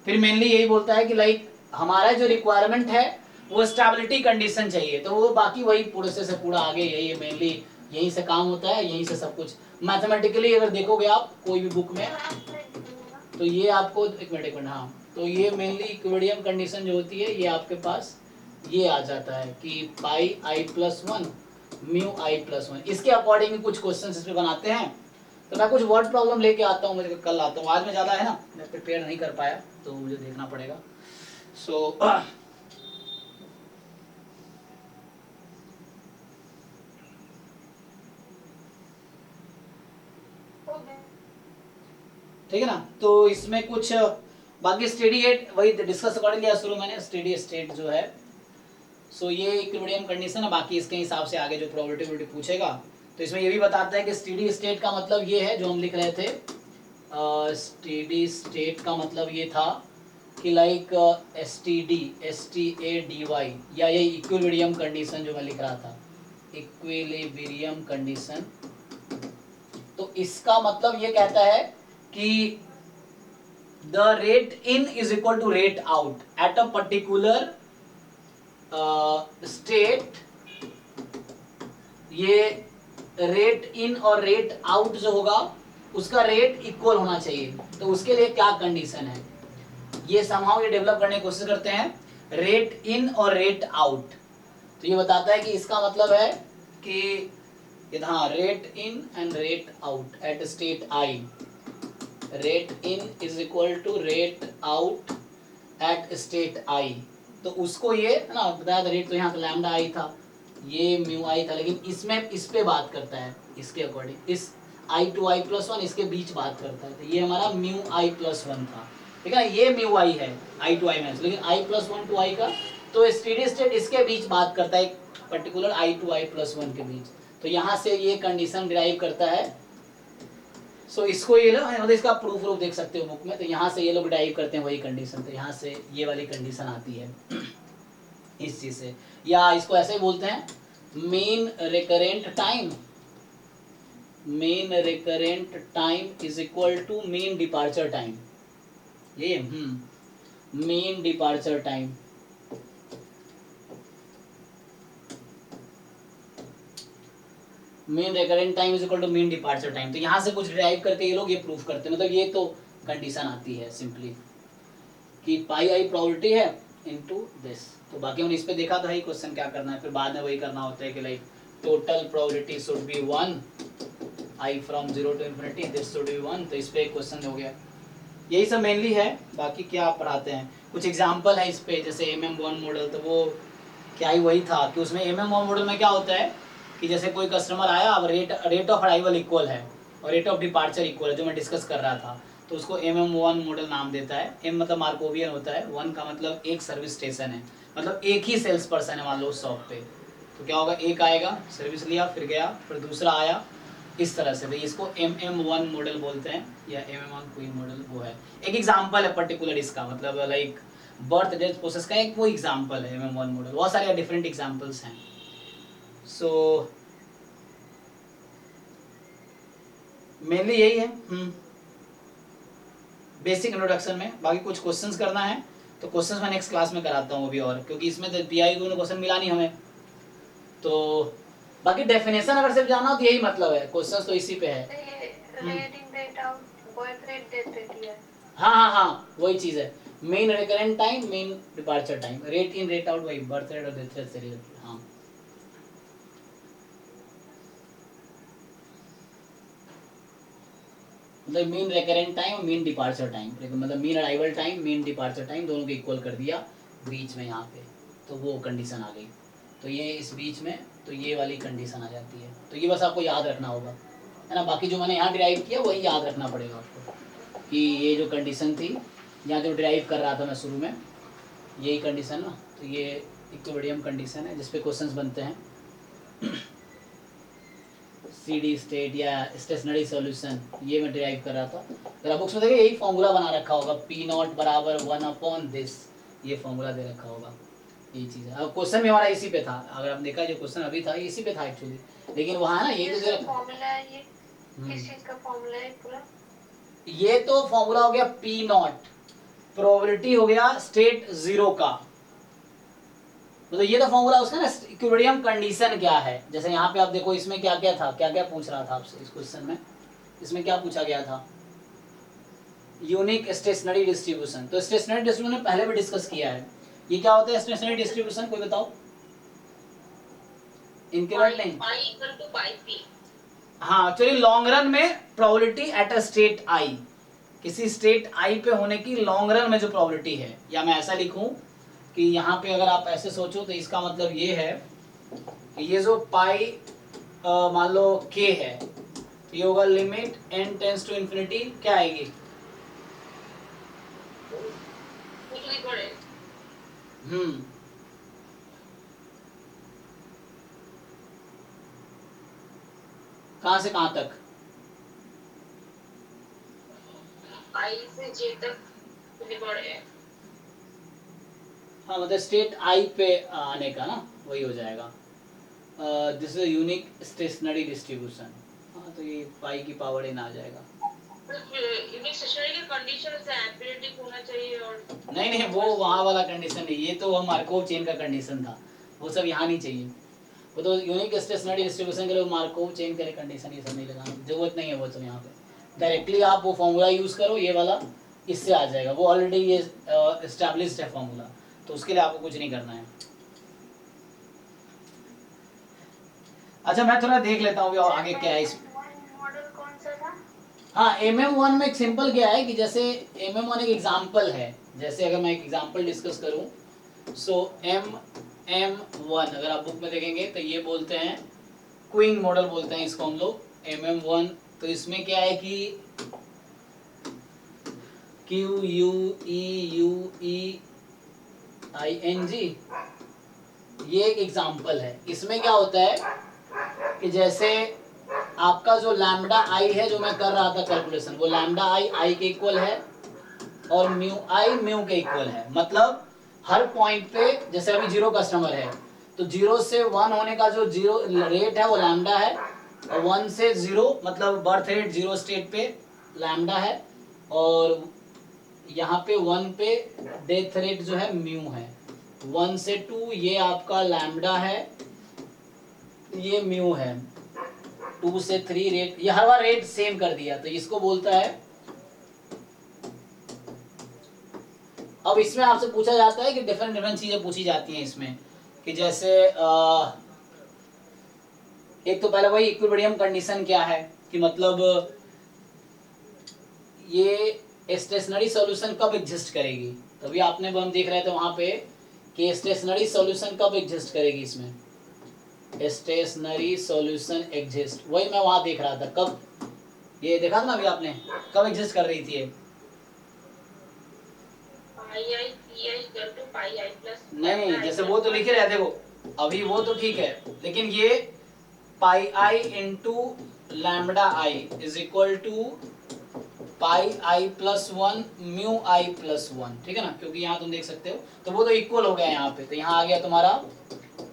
फिर मेनली यही बोलता है कि लाइक हमारा जो रिक्वायरमेंट है वो स्टेबिलिटी कंडीशन चाहिए, तो वो बाकी वही प्रोसेस है पूरा, आगे यही है मेनली, यहीं से काम होता है, यहीं से सब कुछ मैथमेटिकली अगर देखोगे आप कोई भी बुक में, तो ये आपको एक मिनट हाँ, तो ये मेनली इक्विलिब्रियम कंडीशन जो होती है ये आपके पास ये आ जाता है कि पाई i plus one mu i plus one. इसके अकॉर्डिंग कुछ क्वेश्चन इसमें बनाते हैं। तो मैं कुछ वर्ड प्रॉब्लम लेके आता हूँ, मुझे कल आता हूँ, आज में ज़्यादा है ना, मैं प्रिपेयर नहीं कर पाया तो मुझे देखना पड़ेगा। सो ठीक है ना। तो इसमें कुछ बाकी स्टेडी स्टेट वही डिस्कस अकॉर्डिंग लिया शुरू मैंने, स्टेडी स्टेट जो है सो ये इक्विलिब्रियम कंडीशन है। बाकी इसके हिसाब से आगे जो प्रोबेबिलिटी पूछेगा तो इसमें ये भी बताता है कि स्टेडी स्टेट का मतलब ये है जो हम लिख रहे थे, स्टेडी स्टेट का मतलब ये था कि लाइक STADY या ये इक्विलिब्रियम कंडीशन जो मैं लिख रहा था, इक्विलिब्रियम कंडीशन। तो इसका मतलब ये कहता है कि the rate in is equal to rate out at a particular state. ये रेट इन और रेट आउट जो होगा उसका रेट इक्वल होना चाहिए। तो उसके लिए क्या कंडीशन है, ये समहाउ ये डेवलप करने की कोशिश करते हैं, रेट इन और रेट आउट। तो ये बताता है कि इसका मतलब है कि हाँ, rate in and rate out at state i, rate in is equal to rate out at state i. तो उसको ये है ना बताया था, रेट तो यहाँ तो लैम्डा आई था, ये म्यू आई था, लेकिन इसमें इस पे बात करता है, इसके अकॉर्डिंग इस आई टू आई प्लस वन इसके बीच बात करता है। तो ये हमारा म्यू आई प्लस वन था, ठीक है ना, ये म्यू आई है आई टू आई में, लेकिन आई प्लस वन टू आई का तो स्टेडी स्टेट इसके बीच बात करता है, एक particular i to i plus one के बीच। तो यहाँ से ये कंडीशन डिराइव करता है। सो इसको ये लोग मतलब इसका प्रूफ देख सकते हो बुक में। तो यहाँ से ये लोग डिराइव करते हैं वही कंडीशन। तो यहाँ से ये वाली कंडीशन आती है इस चीज से, या इसको ऐसे ही बोलते हैं mean recurrent time. Mean recurrent time is equal to mean departure time. ये mean departure time. Mean recurrent time is equal to mean departure time. तो यहाँ से कुछ डिराइव करके ये लोग ये प्रूफ करते हैं। मतलब ये तो कंडीशन आती है सिंपली कि पाई आई प्रोबेबिलिटी है इनटू दिस। तो बाकी हमने इस पे देखा था ही क्वेश्चन क्या करना है, फिर बाद में वही करना होता है कि like total probability should be 1 i from 0 to infinity this should be 1। तो इस पे एक क्वेश्चन हो गया। यही सब मेनली है। बाकी क्या आप पढ़ाते हैं, कुछ एग्जाम्पल है इस पे, जैसे MM1 मॉडल। तो वो क्या ही वही था कि उसमें MM1 मॉडल में क्या होता है कि जैसे कोई कस्टमर आया, अब रेट ऑफ अराइवल इक्वल है और रेट ऑफ डिपार्चर इक्वल है, जो मैं डिस्कस कर रहा था। तो उसको MM1 मॉडल नाम देता है। M मतलब मार्कोवियन होता है, 1 का मतलब एक सर्विस स्टेशन है, मतलब एक ही सेल्स पर्सन है मान लो उस शॉप पे। तो क्या होगा, एक आएगा सर्विस लिया फिर गया, फिर दूसरा आया, इस तरह से। तो इसको MM1 मॉडल बोलते हैं या MM1 कोई मॉडल वो है। एक एग्जाम्पल है पर्टिकुलर इसका, मतलब लाइक बर्थ डेथ प्रोसेस का एक वो एग्जाम्पल है MM1 मॉडल। बहुत सारे डिफरेंट एग्जाम्पल्स हैं। सो मेनली यही है बेसिक इंट्रोडक्शन में। बाकी कुछ क्वेश्चंस करना है तो क्वेश्चंस मैं नेक्स्ट क्लास में कराता हूँ अभी, और क्योंकि इसमें तो PI को क्वेश्चन मिला नहीं हमें। तो बाकी डेफिनेशन अगर सिर्फ जाना हो तो यही मतलब है, क्वेश्चंस तो इसी पे है। Rate in rate out, birth rate, death rate है। हाँ वही चीज है। Main recurrent time, main departure time, rate in rate out वही बर्थ रेट और डेथ रेट से रिलेटेड। हाँ मतलब मीन रिकरेंट टाइम और मीन डिपार्चर टाइम, मतलब mean arrival time, mean departure time दोनों को इक्वल कर दिया बीच में यहाँ पे, तो वो कंडीशन आ गई। तो ये इस बीच में तो ये वाली कंडीशन आ जाती है। तो ये बस आपको याद रखना होगा, है ना। बाकी जो मैंने यहाँ डिराइव किया वही याद रखना पड़ेगा आपको, कि ये जो कंडीशन थी यहाँ जो डिराइव कर रहा था मैं शुरू में, यही कंडीशन ना। तो ये इक्विलिब्रियम कंडीशन है जिसपे क्वेश्चंस बनते हैं। CD स्टेट या स्टेशनरी सॉल्यूशन, ये मैं डिराइव कर रहा था। अगर बुक्स में देखिए यही फॉर्मूला बना रखा होगा, P0 बराबर 1/this, ये फॉर्मूला दे रखा होगा, ये चीज़ है। अब क्वेश्चन भी हमारा इसी पे था, अगर आप देखा जो क्वेश्चन अभी था इसी पे था एक्चुअली, लेकिन वहाँ ना ये जो फॉर्मूला है, ये किस चीज का फॉर्मूला है पूरा? ये तो फॉर्मूला हो गया P0, प्रोबेबिलिटी हो गया स्टेट 0 का। मतलब ये तो फॉर्मूला उसका ना, इक्विलिब्रियम कंडीशन क्या है। जैसे यहाँ पे आप देखो इसमें क्या क्या था, क्या क्या पूछ रहा था आपसे इस क्वेश्चन में, इसमें क्या पूछा गया था, यूनिक स्टेशनरी डिस्ट्रीब्यूशन। तो स्टेशनरी डिस्ट्रीब्यूशन पहले भी डिस्कस किया है। ये क्या होता है स्टेशनरी डिस्ट्रीब्यूशन, कोई बताओ? इंक्रीमेंट नहीं, pi equal to pi p. हाँ एक्चुअली लॉन्ग रन में probability at a state i, किसी स्टेट आई पे होने की लॉन्ग रन में जो प्रोबेबिलिटी है, या मैं ऐसा लिखूं कि यहाँ पे अगर आप ऐसे सोचो तो इसका मतलब ये है कि ये जो पाई मान लो के है, तो ये होगा limit n tends to infinity, क्या आएगी? कहाँ से कहाँ तक? आई से जे तक बढ़े। हाँ मतलब स्टेट आई पे आने का ना, वही हो जाएगा। This is unique stationary distribution. हाँ तो ये पाई की पावर इन आ जाएगा। यूनिक स्टेशनरी की कंडीशन से एम्पिरिटिक होना चाहिए और नहीं नहीं, वो वहाँ वाला कंडीशन नहीं, ये तो मार्कोव चेन का कंडीशन था, वो सब यहाँ नहीं चाहिए। वो तो यूनिक स्टेशनरी डिस्ट्रीब्यूशन के लिए मार्कोव चेन के कंडीशन ये सब नहीं लगाना, जरूरत नहीं है वो सब। यहाँ पे डायरेक्टली आप वो फॉर्मूला यूज़ करो, ये वाला इससे आ जाएगा, वो ऑलरेडी ये एस्टैब्लिश्ड है फॉर्मूला, तो उसके लिए आपको कुछ नहीं करना है। अच्छा मैं थोड़ा देख लेता हूँ आगे क्या है इस मॉडल कौन सा था? हाँ MM1 में एक सिंपल क्या है कि जैसे MM1 एक एग्जाम्पल है, जैसे अगर मैं एक एग्जाम्पल डिस्कस करूं, सो MM1 अगर आप बुक में देखेंगे तो ये बोलते हैं क्विंग मॉडल बोलते हैं इसको हम लोग, MM1। तो इसमें क्या है कि QUEUEING, ये एक एग्जाम्पल है। इसमें क्या होता है कि जैसे आपका जो लैम्डा आई है, जो मैं कर रहा था कैलकुलेशन, वो लैम्डा आई के इक्वल है और म्यू आई म्यू के इक्वल है। मतलब हर पॉइंट पे, जैसे अभी 0 कस्टमर है तो 0 से 1 होने का जो 0 रेट है वो लैम्डा है, और 1 से 0 मतलब बर्थ रेट 0 स्टेट पे लैम्डा है, और यहाँ पे 1 पे डेथ रेट जो है म्यू है। 1 से 2 ये आपका लैम्डा है, ये म्यू है। 2 से 3 रेट, ये हर बार रेट सेम कर दिया, तो इसको बोलता है। अब इसमें आपसे पूछा जाता है कि डिफरेंट डिफरेंट चीजें पूछी जाती हैं इसमें, कि जैसे एक तो पहले वही इक्विलिब्रियम कंडीशन क्या है, कि मतलब ये स्टेशनरी सॉल्यूशन कब एग्जिस्ट करेगी। तभी आपने हम देख रहे थे वहां पे कि स्टेशनरी सॉल्यूशन कब एग्जिस्ट करेगी, इसमें स्टेशनरी सॉल्यूशन एग्जिस्ट, वही मैं वहां देख रहा था कब, ये देखा था ना अभी आपने, कब एग्जिस्ट कर रही थी ये? नहीं जैसे वो तो लिखे रहते वो, अभी वो तो ठीक है, लेकिन ये pi i into lambda i is equal to pi i plus 1 mu i plus 1, ठीक है ना, क्योंकि यहाँ तुम देख सकते हो, तो वो तो इक्वल हो गया यहाँ पे, तो यहाँ आ गया तुम्हारा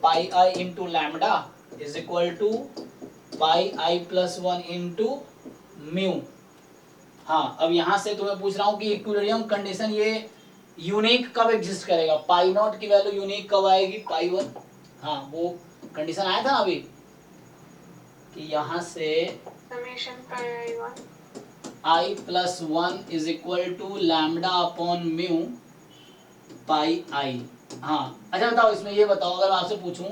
pi i into lambda is equal to pi i plus 1 into mu. हाँ अब यहाँ से तुम्हें पूछ रहा हूँ कि इक्विलिब्रियम कंडीशन ये यूनिक कब एग्जिस्ट करेगा, पाई नॉट की वैल्यू यूनिक कब आएगी, पाई 1। हाँ वो कंडीशन आया था ना अभी, कि यहाँ से summation pi 1 i plus 1 is equal to lambda upon mu pi i. हाँ अच्छा बताओ, इसमें ये बताओ अगर मैं आपसे पूछूं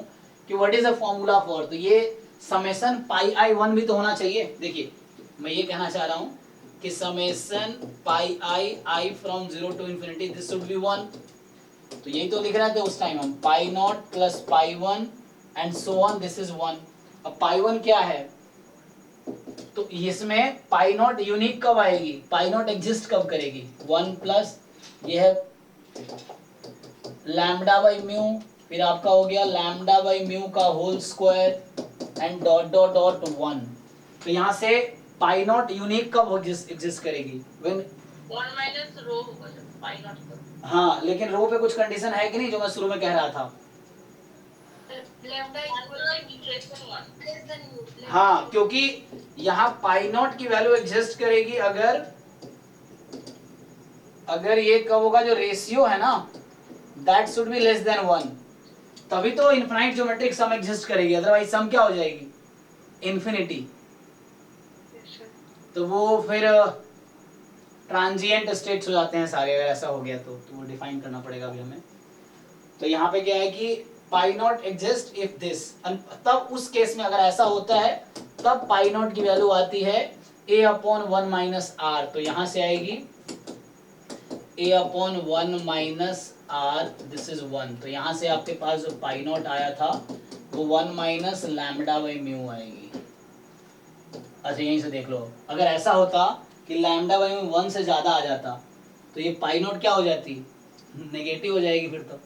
कि what is the formula for, तो ये समेशन पाई आई 1 भी तो होना चाहिए। देखिए मैं ये कहना चाह रहा हूँ कि summation pi i from 0 to infinity this should be 1, तो यही तो लिख रहे थे उस टाइम हम, pi naught plus pi 1 and so on, this is 1। अब पाई 1 क्या है, तो इसमें पाई नॉट यूनिक कब आएगी, पाई नॉट एग्जिस्ट कब करेगी, 1 प्लस ये है लैम्डा बाई म्यू, फिर आपका हो गया लैम्डा बाई म्यू का whole square and dot dot dot 1। तो यहाँ से पाई नॉट यूनिक कब एग्जिस्ट करेगी, व्हेन 1 माइनस रो होगा जब पाई नॉट। हाँ लेकिन रो पे कुछ कंडीशन है कि नहीं, जो मैं शुरू में कह रहा था। Lambda equal 1। हाँ क्योंकि यहाँ पाई नॉट की वैल्यू एग्जिस्ट करेगी अगर ये कब होगा, जो रेशियो है ना that should be less than 1, तभी तो इनफाइनाइट ज्योमेट्रिक सम एग्जिस्ट करेगी, अदरवाइज सम क्या हो जाएगी, इन्फिनिटी। तो वो फिर ट्रांजिएंट स्टेट्स हो जाते हैं सारे, अगर ऐसा हो गया तो वो डिफाइन करना पड़ेगा अभी हमें। तो यहाँ पे क्या है कि पाई नॉट एग्जिस्ट इफ दिस, तब उस केस में अगर ऐसा होता है तब पाई नॉट की वैल्यू आती है a अपॉन 1 माइनस आर। तो यहाँ से आएगी a upon 1 minus r, this is 1। तो यहाँ से आपके पास जो पाई नॉट आया था वो 1 माइनस लैम्डा बाई म्यू आएगी। अच्छा यहीं से देख लो, अगर ऐसा होता कि लैम्डा बाई म्यू 1 से ज्यादा आ जाता तो ये पाई नॉट क्या हो जाती, नेगेटिव हो जाएगी फिर तो,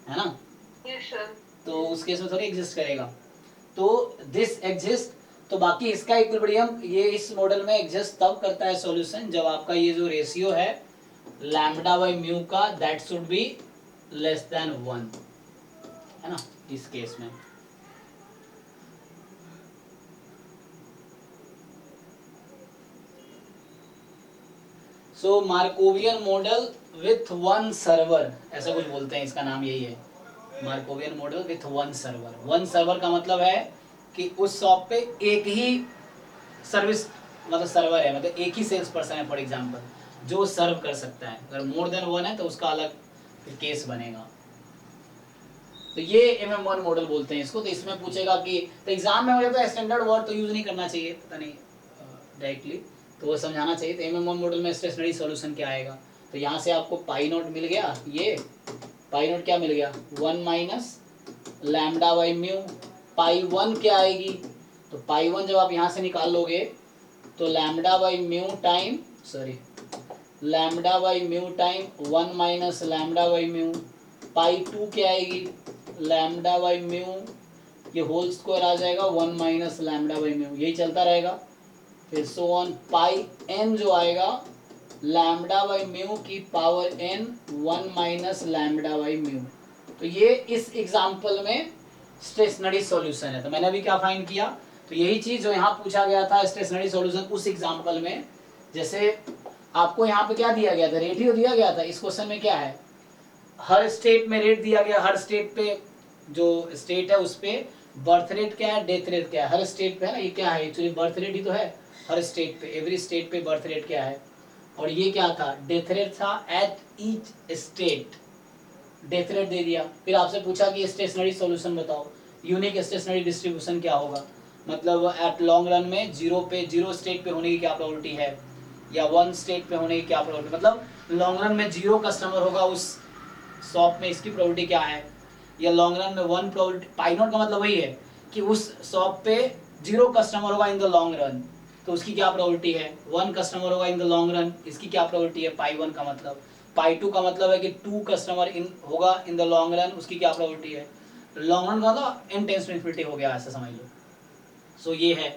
है ना। Yes sir. तो उस केस में थोड़ी एग्जिस्ट करेगा। तो दिस एग्जिस्ट, तो बाकी इसका इक्विलिब्रियम ये इस मॉडल में एग्जिस्ट तब करता है सॉल्यूशन जब आपका ये जो रेशियो है लैम्डा बाई म्यू का that should be less than 1, है ना, इस केस में। So Markovian model with one server, ऐसा कुछ बोलते हैं, इसका नाम यही है, Markovian model with one server. One server का मतलब है कि उस शॉप पे एक ही सर्विस मतलब सर्वर है, मतलब एक ही सेल्स पर्सन है फॉर एग्जांपल जो सर्व कर सकता है। अगर मोर देन वन है तो उसका अलग फिर केस बनेगा। तो ये MM1 मॉडल बोलते हैं इसको। तो इसमें पूछेगा कि तो एग्जाम में मुझे तो स्टैंडर्ड वर्ड तो यूज नहीं करना चाहिए, पता नहीं डायरेक्टली, तो वो समझाना चाहिए। तो MM1 मॉडल में स्टेशनरी सॉल्यूशन क्या आएगा, तो यहाँ से आपको पाई नॉट मिल गया, ये पाई नॉट क्या मिल गया 1 माइनस लैम्डा बाई म्यू। पाई 1 क्या आएगी, तो पाई 1 जब आप यहाँ से निकाल लोगे तो lambda by mu time lambda by mu time 1 minus lambda by mu. Pi 2 क्या आएगी लैम्डा बाई म्यू, ये होल स्क्वायर आ जाएगा 1 माइनस लैम्डा बाई म्यू, यही चलता रहेगा। फिर सो ऑन पाई n जो आएगा लैम्डा बाई म्यू की power n 1 minus lambda by mu. तो ये इस एग्जाम्पल में स्टेशनरी सॉल्यूशन है। तो मैंने अभी क्या फाइंड किया, तो यही चीज जो यहाँ पूछा गया था स्टेशनरी सॉल्यूशन उस एग्जाम्पल में। जैसे आपको यहाँ पे क्या दिया गया था, रेट ही दिया गया था। इस क्वेश्चन में क्या है, हर स्टेट में रेट दिया गया, हर स्टेट पे जो स्टेट है उस पे बर्थ रेट क्या है, डेथ रेट क्या है, हर स्टेट पे है ना। ये क्या है एक्चुअली बर्थ रेट ही तो है हर स्टेट पे, एवरी स्टेट पे बर्थ रेट क्या है। और ये क्या था, डेथ रेट था at each state, death rate दे दिया। फिर आपसे पूछा कि स्टेशनरी सॉल्यूशन बताओ, यूनिक स्टेशनरी डिस्ट्रीब्यूशन क्या होगा, मतलब एट लॉन्ग रन में जीरो स्टेट पे होने की क्या प्रोबेबिलिटी है, या 1 स्टेट पे होने की क्या प्रोबेबिलिटी, मतलब लॉन्ग रन में 0 कस्टमर होगा उस शॉप में, इसकी प्रोबेबिलिटी क्या है, या लॉन्ग रन में 1 प्रोबेबिलिटी। पाई नॉट का मतलब वही है कि उस शॉप पे 0 कस्टमर होगा इन द लॉन्ग रन, तो उसकी क्या प्रोबेबिलिटी है, 1 कस्टमर होगा इन द लॉन्ग रन, इसकी क्या प्रोबेबिलिटी है पाई 1 का मतलब। पाई 2 का मतलब है कि 2 कस्टमर इन होगा इन द लॉन्ग रन, उसकी क्या प्रोबेबिलिटी है। लॉन्ग रन का मतलब n टेंस टू इन्फिनिटी हो गया, ऐसा समझ लो। सो ये है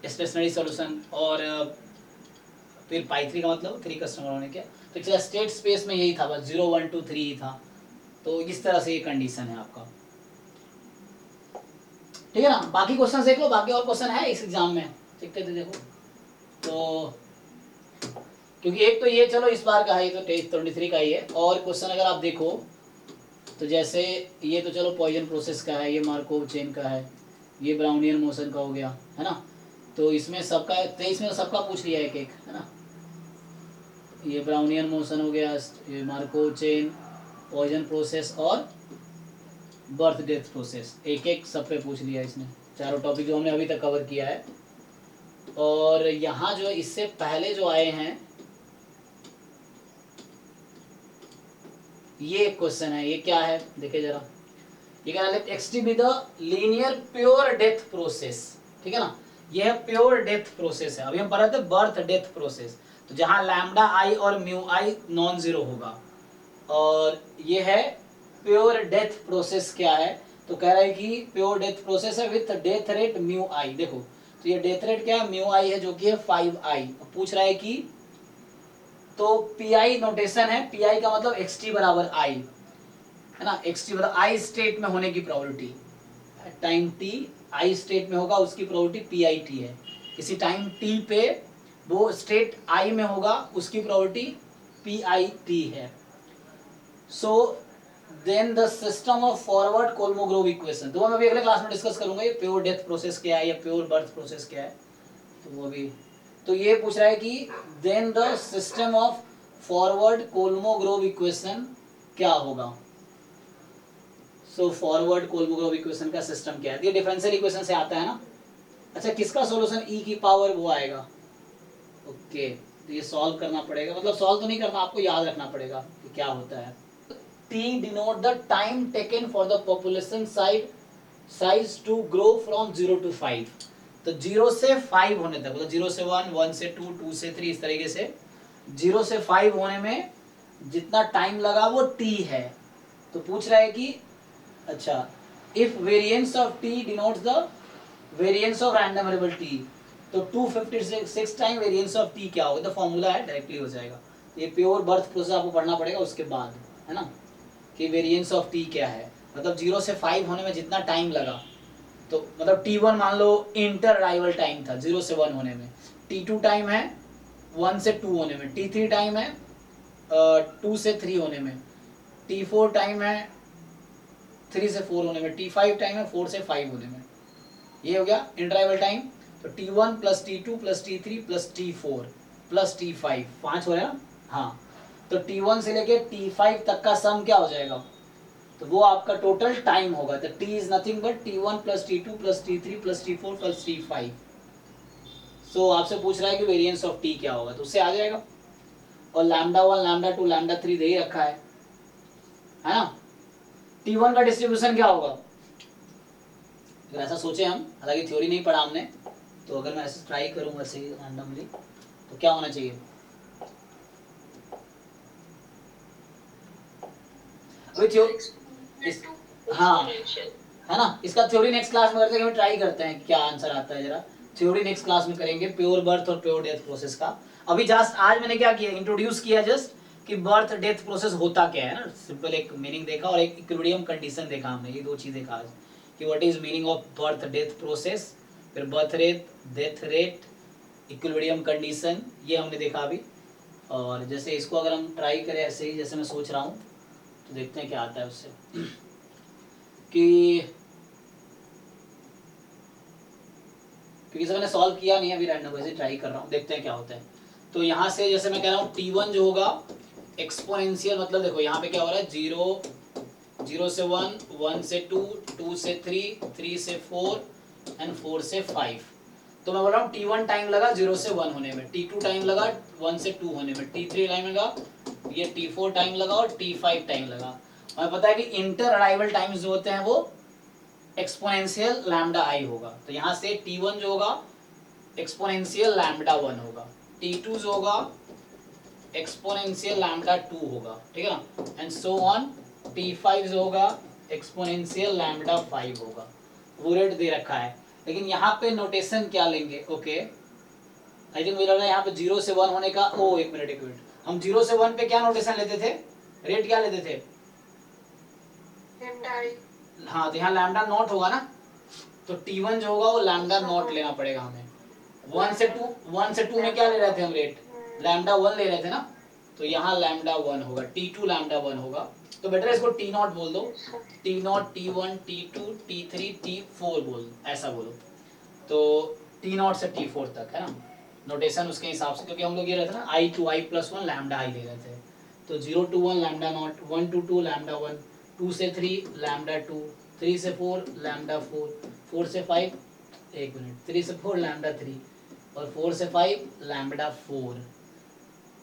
स्टेशनरी सॉल्यूशन। और फिर पाई 3 का मतलब 3 कस्टमर होने के। तो चला स्टेट स्पेस में यही था, बस 0 1 2 3 ही था। तो इस तरह से ये कंडीशन है आपका, ठीक है ना। बाकी क्वेश्चन देख लो, बाकी और क्वेश्चन है इस एग्जाम में, देखते थे देखो। तो क्योंकि एक तो ये चलो इस बार का है, ये तो टेस्ट 23 का ही है। और क्वेश्चन अगर आप देखो तो जैसे ये तो चलो पॉइजन प्रोसेस का है, ये मार्कोव चेन का है, ये ब्राउनियन मोशन का हो गया, है ना। तो इसमें सबका 23 में सबका पूछ लिया एक एक, है ना। ये ब्राउनियन मोशन हो गया, ये मार्कोव चेन, पॉइजन प्रोसेस और बर्थ डेथ प्रोसेस, एक एक सब पे पूछ लिया इसने, चारों टॉपिक जो हमने अभी तक कवर किया है। और यहाँ जो इससे पहले जो आए हैं ये क्वेश्चन है, ये क्या है देखिए जरा। ये क्या है, x t be the linear pure death process, ठीक है ना। ये है प्योर डेथ प्रोसेस है। अभी हम पढ़ रहे थे बर्थ डेथ प्रोसेस, तो जहां लैम्डा आई और म्यू आई नॉन जीरो होगा। और ये है प्योर डेथ प्रोसेस क्या है, तो कह रहा है कि प्योर डेथ प्रोसेस है विथ डेथ रेट म्यू आई। देखो तो ये डेथ रेट क्या है, म्यू आई है जो कि है 5i। पूछ रहा है कि तो पी नोटेशन है, पी का मतलब xt बराबर आई, है ना। xt बराबर आई स्टेट में होने की प्रोबेबिलिटी, टाइम t आई स्टेट में होगा उसकी प्रोबेबिलिटी पी है। किसी टाइम t पे वो स्टेट आई में होगा उसकी प्रोबेबिलिटी पी है। So then the system of forward Kolmogorov equation, तो मैं अभी अगले क्लास में डिस्कस करूंगा ये प्योर डेथ प्रोसेस क्या है या प्योर बर्थ प्रोसेस क्या है, तो वो अभी तो ये पूछ रहा है कि then the system of forward Kolmogorov equation क्या होगा। सो फॉरवर्ड कोल्मोग्रोव इक्वेशन का सिस्टम क्या है, ये डिफरेंशियल इक्वेशन से आता है ना। अच्छा किसका सॉल्यूशन e की पावर वो आएगा, ओके तो ये सॉल्व करना पड़ेगा, मतलब सॉल्व तो नहीं करना, आपको याद रखना पड़ेगा कि क्या होता है। t denote the time taken for the population size to grow from 0 to 5। तो 0 से 5 होने तक, मतलब 0 से 1, 1 से 2, 2 से 3, इस तरीके से 0 से 5 होने में जितना टाइम लगा वो t है। तो पूछ रहा है कि अच्छा if variance of t denotes the variance of random variable t, तो 256 टाइम वेरिएंस ऑफ t क्या होगा, तो फॉर्मूला है डायरेक्टली हो जाएगा। ये प्योर बर्थ प्रोसेस आपको पढ़ना पड़ेगा उसके बाद, है ना, कि वेरिएंस ऑफ t क्या है, मतलब 0 से 5 होने में जितना टाइम लगा, तो मतलब t1 मान लो इंटर अराइवल टाइम था 0 से 1 होने में, t2 टाइम है 1 से 2 होने में, t3 टाइम है 2 से 3 होने में, t4 टाइम है 3 से 4 होने में, t5 टाइम है 4 से 5 होने में। ये हो गया इंटरवल टाइम। तो t1 plus t2 plus t3 plus t4 plus t5, 5 हो रहा है ना, हाँ। तो t1 से लेके t5 तक का सम क्या हो जाएगा, तो वो आपका टोटल टाइम होगा। तो t is nothing but t1 plus t2 plus t3 plus t4 plus t5। सो आपसे पूछ रहा है कि वेरिएंस ऑफ t क्या होगा, तो उससे आ जाएगा। और लैम्डा 1 लैम्डा 2 लैम्डा 3 दे ही रखा है ना। t1 का डिस्ट्रीब्यूशन क्या होगा, अगर ऐसा सोचे हम, हालांकि थ्योरी नहीं पढ़ा हमने, तो अगर मैं ऐसे ट्राई करूंगा ऐसे रैंडमली, तो क्या होना चाहिए, हाँ है ना, इसका थ्योरी नेक्स्ट क्लास में करते हैं, हम ट्राई करते हैं क्या आंसर आता है, जरा थ्योरी नेक्स्ट क्लास में करेंगे प्योर बर्थ और प्योर डेथ प्रोसेस का। अभी जस्ट आज मैंने क्या किया, इंट्रोड्यूस किया जस्ट कि बर्थ डेथ प्रोसेस होता क्या है ना, सिंपल एक मीनिंग देखा और एक इक्विलिब्रियम कंडीशन देखा हमने, ये दो चीज देखा आज कि what is meaning of birth death process, फिर birth rate, death rate, equilibrium condition, ये हमने देखा अभी। और जैसे इसको अगर हम ट्राई करें ऐसे ही जैसे मैं सोच रहा हूँ, तो देखते हैं क्या आता है उससे कि क्योंकि मैंने सॉल्व किया नहीं है अभी, रैंडम वैसे ट्राई कर रहा हूँ, देखते हैं क्या होता है। तो यहाँ से जैसे मैं कह रहा हूँ t1 जो होगा एक्सपोनेंशियल, मतलब देखो यहाँ पे क्या हो रहा है, 0 से 1, 1 से 2, 2 से 3, 3 से 4 एंड 4 से 5। तो मैं बोल रहा हूँ t1 टाइम लगा 0 से 1 होने में, t2 टाइम लगा 1 से 2 होने में, t3 टाइम लगा, ये t4 टाइम लगा और t5 टाइम लगा। और पता है कि इंटर अराइवल टाइम्स जो होते हैं वो एक्सपोनेंशियल लैम्डा आई होगा। तो यहाँ से t1 जो होगा एक्सपोनेंशियल लैम्डा 1 होगा, t2 जो होगा एक्सपोनेंशियल लैम्डा 2 होगा, ठीक है ना, एंड सो ऑन। t5 जो होगा एक्सपोनेंशियल लैम्डा 5 होगा। वो रेट दे रखा है, लेकिन यहाँ पे नोटेशन क्या लेंगे, ओके आई थिंक मुझे लग रहा है यहाँ पे 0 से 1 होने का, ओ एक मिनट, हम 0 से 1 पे क्या नोटेशन लेते थे, रेट क्या लेते थे, हाँ तो यहाँ लैम्डा नॉट होगा ना, तो t1 जो होगा वो लैम्डा नॉट लेना पड़ेगा हमें। 1 से 2 में क्या ले रहे थे हम रेट, लैम्डा 1 ले रहे थे ना, तो यहाँ लैम्डा 1 होगा, t2 लैम्डा 1 होगा। तो बेटर इसको t नॉट बोल दो, t not, t1, t2, t3, t4 बोल, ऐसा बोलो। तो t नॉट से t4 तक है ना नोटेशन उसके हिसाब से, क्योंकि हम लोग ये रहते ना i to i plus 1 lambda i ले रहे थे। तो 0 to 1 lambda naught, 1 to 2 lambda 1, 2 से 3 लैम्डा 2, 3 से 4 लैम्डा 4, 4 से 5, एक मिनट, 3 से 4 लैम्डा 3 और 4 से 5 लैम्डा 4।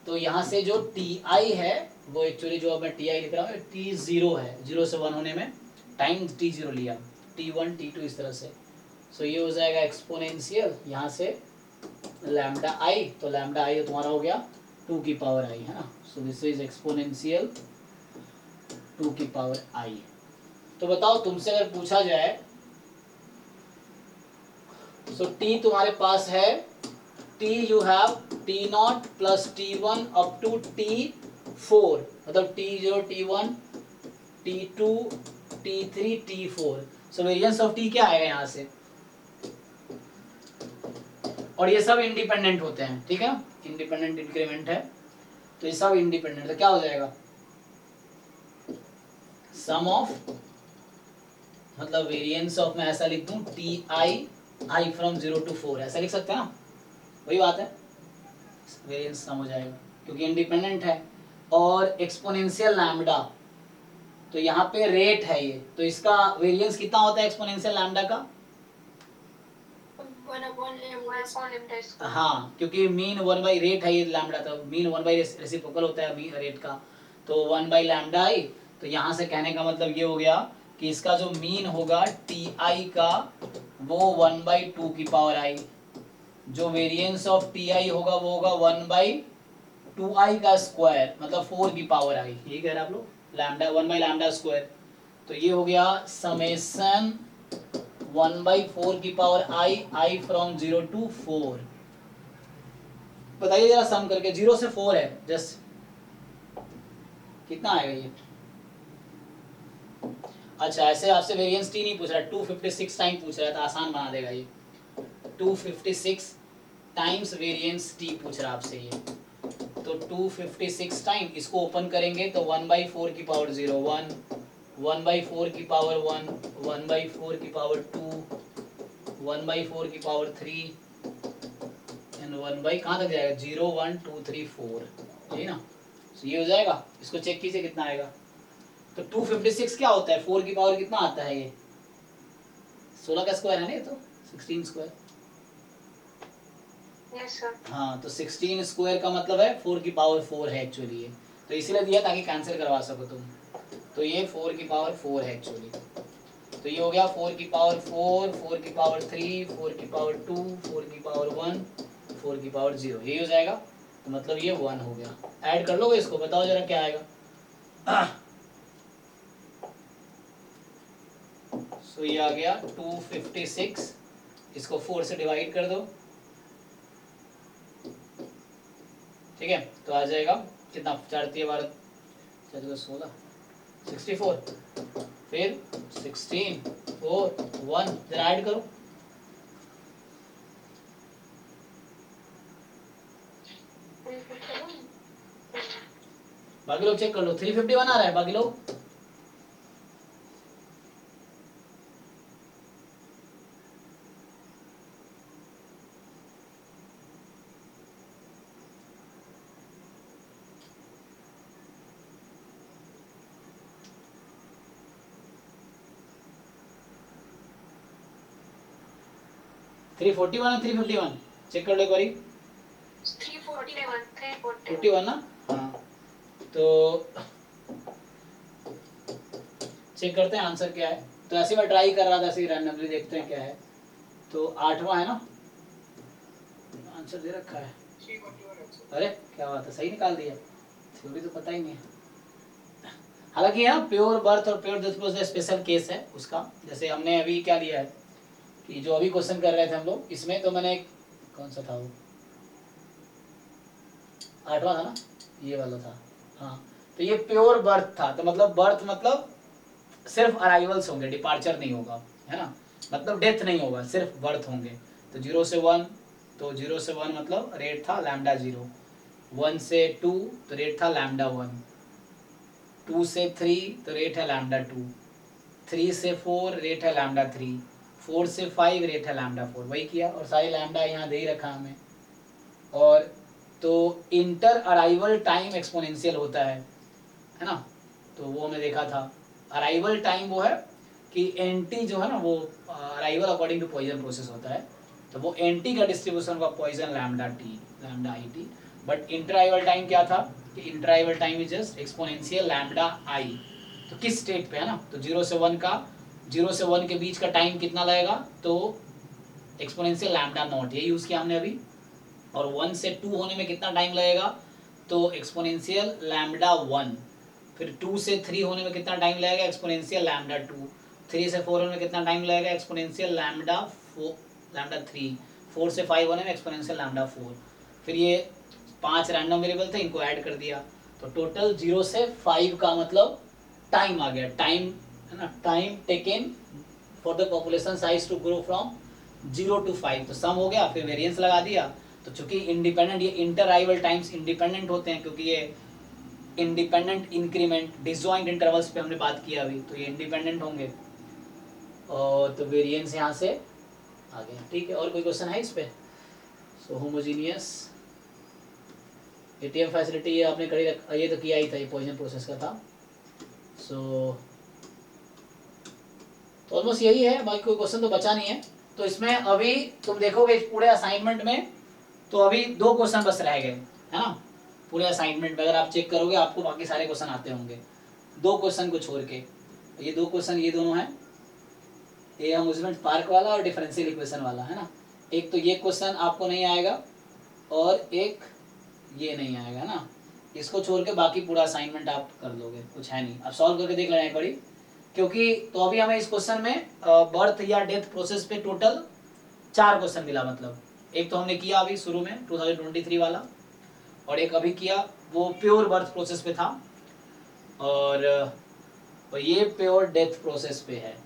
तो यहाँ से जो ti है वो एक्चुअली जो मैं ti लिख रहा हूँ t0 है, 0 से 1 होने में टाइम t0 लिया, t1 t2 इस तरह से। सो ये हो जाएगा एक्सपोनेंशियल यहाँ से लैम्डा आई, तो लैम्डा आई तुम्हारा हो गया 2 की पावर आई, है ना। सो दिस इज एक्सपोनेंशियल 2 की पावर आई। तो बताओ तुमसे अगर पूछा जाए, सो t तुम्हारे पास है, t you have t nought plus t1 up to t4, मतलब t0 t1 t2 t3 t4। So variance of t क्या आएगा यहाँ से, और ये सब इंडिपेंडेंट होते हैं, ठीक है, इंडिपेंडेंट इंक्रीमेंट है, तो ये सब इंडिपेंडेंट, तो क्या हो जाएगा सम ऑफ, मतलब वेरिएंस ऑफ, मैं ऐसा लिख दूं ti i फ्रॉम 0 to 4, ऐसा लिख सकते हैं ना, वही बात है। वेरिएंस कम हो जाएगा क्योंकि इंडिपेंडेंट है। और एक्सपोनेंशियल लैम्डा, तो यहाँ पे रेट है ये, तो इसका वेरिएंस कितना होता है एक्सपोनेंशियल लैम्डा का? 1/λ²। हाँ, क्योंकि मीन 1 बाई रेट है ये लैम्डा, तो मीन 1 बाई रेसिप्रोकल होता है मीन रेट का, तो 1/λ आई। तो यहाँ से कहने का मतलब ये हो गया कि इसका जो मीन होगा टी आई का वो 1/2 की पावर आई, जो वेरिएंस ऑफ टी आई होगा वो होगा 1/2i का स्क्वायर, मतलब 4 की पावर आई, यही कह रहे आप लोग, लैम्डा 1/λ²। तो ये हो गया समेशन 1/4 की पावर आई फ्रॉम 0 to 4। बताइए जरा सम करके, 0 से 4 है जस्ट, कितना आएगा ये? अच्छा, ऐसे आपसे वेरिएंस टी नहीं पूछ रहा, 256 टाइम पूछ रहा है, तो आसान बना देगा ये। 256 टाइम्स वेरिएंस टी पूछ रहा है आपसे ये, तो 256 टाइम इसको ओपन करेंगे तो 1/4 की पावर 0 1, 1/4 की पावर 1, 1/4 की पावर 2, 1/4 की पावर 3 एंड 1 कहाँ तक जाएगा? 0 1 2 3 4, यही ना? तो ये हो जाएगा, इसको चेक कीजिए कितना आएगा। तो 256 क्या होता है? 4 की पावर कितना आता है ये? 16 का स्क्वायर है ना ये, तो 16 स्क्वायर। Yes sir. हाँ, तो 16 स्क्वायर का मतलब है 4 की पावर 4 है एक्चुअली ये, तो इसीलिए दिया ताकि कैंसिल करवा सको तुम। तो ये 4 की पावर 4 है एक्चुअली, तो ये हो गया 4 की पावर 4, 4 की पावर 3, 4 की पावर 2, 4 की पावर 1, 4 की पावर 0, यही हो जाएगा। तो मतलब ये 1 हो गया। ऐड कर लोगे इसको, बताओ जरा क्या आएगा। सो ये आ गया 256, इसको 4 से डिवाइड कर दो, ठीक है, तो आ जाएगा कितना? 4 3 12 16 64, फिर 16 4 1, जरा ऐड करो। बाकी लोग चेक कर लो, 351 आ रहा है बाकी लोग? थ्री 351 चेक कर लो एक बारी। 341 ना? हाँ, तो चेक करते हैं आंसर क्या है। तो ऐसे मैं ट्राई कर रहा था, ऐसे ही रैंडमली देखते हैं क्या है। तो 8वां है ना आंसर दे रखा है। 341 अरे क्या बात है, सही निकाल दिया, थ्योरी तो पता ही नहीं है। हालांकि यहाँ प्योर बर्थ और pure death process special case है उसका। जैसे हमने अभी क्या लिया है कि जो अभी क्वेश्चन कर रहे थे हम लोग, इसमें तो मैंने कौन सा था वो, 8वां था ना, ये वाला था। हाँ, तो ये प्योर बर्थ था, तो मतलब बर्थ मतलब सिर्फ अराइवल्स होंगे, डिपार्चर नहीं होगा, है ना, मतलब डेथ नहीं होगा, सिर्फ बर्थ होंगे। तो 0 से 1, तो 0 से 1 मतलब रेट था लैम्डा 0, 1 से 2 तो रेट था लैम्डा 1, 2 से 3 तो रेट है लैम्डा 2, 3 से 4 रेट है लैम्डा 3, 4 से 5 रेट है लैम्डा 4, वही किया। और सारी लैम्डा यहाँ दे ही रखा हमें। और तो इंटर अराइवल टाइम एक्सपोनेंशियल होता है ना, तो वो हमने देखा था। अराइवल टाइम वो है कि एंटी जो है ना वो arrival according to Poisson process होता है, तो वो एंटी का डिस्ट्रीब्यूशन होगा Poisson lambda t, lambda i t. But interarrival time क्या था कि interarrival time is just exponential lambda i. तो किस स्टेट पे है ना, तो 0 से 1 का, 0 से 1 के बीच का टाइम कितना लगेगा, तो एक्सपोनेंशियल लैम्डा नॉट, ये यूज़ किया हमने अभी। और 1 से 2 होने में कितना टाइम लगेगा, तो एक्सपोनेंशियल लैम्डा 1। फिर 2 से 3 होने में कितना टाइम लगेगा, एक्सपोनेंशियल लैम्डा 2। 3 से 4 होने में कितना टाइम लगेगा, एक्सपोनेंशियल लैम्डा 3। 4 से 5 होने में एक्सपोनेंशियल लैम्डा 4। फिर ये 5 रैंडम वेरिएबल थे, इनको ऐड कर दिया, तो टोटल 0 से 5 का मतलब टाइम आ गया। टाइम है ना, time taken for the population size to grow from 0 to 5, तो सम हो गया, फिर वेरिएंस लगा दिया। तो चूंकि इंडिपेंडेंट, ये इंटरआइवल टाइम्स इंडिपेंडेंट होते हैं, क्योंकि ये इंडिपेंडेंट इंक्रीमेंट डिसजॉइंट इंटरवल्स पे हमने बात किया अभी, तो ये इंडिपेंडेंट होंगे। और तो वेरिएंस यहाँ से आ गया, ठीक है। और कोई क्वेश्चन है इस पे? सो होमोजीनियस एटीएम फैसिलिटी ये आपने करी ये तो किया ही था, ये पॉइजन प्रोसेस का था। सो तो ऑलमोस्ट यही है, बाकी कोई क्वेश्चन तो बचा नहीं है। तो इसमें अभी तुम देखोगे इस पूरे असाइनमेंट में तो अभी 2 क्वेश्चन बस रह गए, है ना। पूरे असाइनमेंट में अगर आप चेक करोगे आपको बाकी सारे क्वेश्चन आते होंगे, 2 क्वेश्चन को छोड़ के। ये 2 क्वेश्चन ये दोनों हैं, ये अम्यूजमेंट पार्क वाला और डिफरेंशियल इक्वेशन वाला, है ना। एक तो ये क्वेश्चन आपको नहीं आएगा और एक ये नहीं आएगा, है ना। इसको छोड़ के बाकी पूरा असाइनमेंट आप कर लोगे, कुछ है नहीं। अब सॉल्व करके देख लेना एक बारी, क्योंकि तो अभी हमें इस क्वेश्चन में बर्थ या डेथ प्रोसेस पे टोटल 4 क्वेश्चन मिला। मतलब एक तो हमने किया अभी शुरू में 2023 वाला, और एक अभी किया वो प्योर बर्थ प्रोसेस पे था, और ये प्योर डेथ प्रोसेस पे है।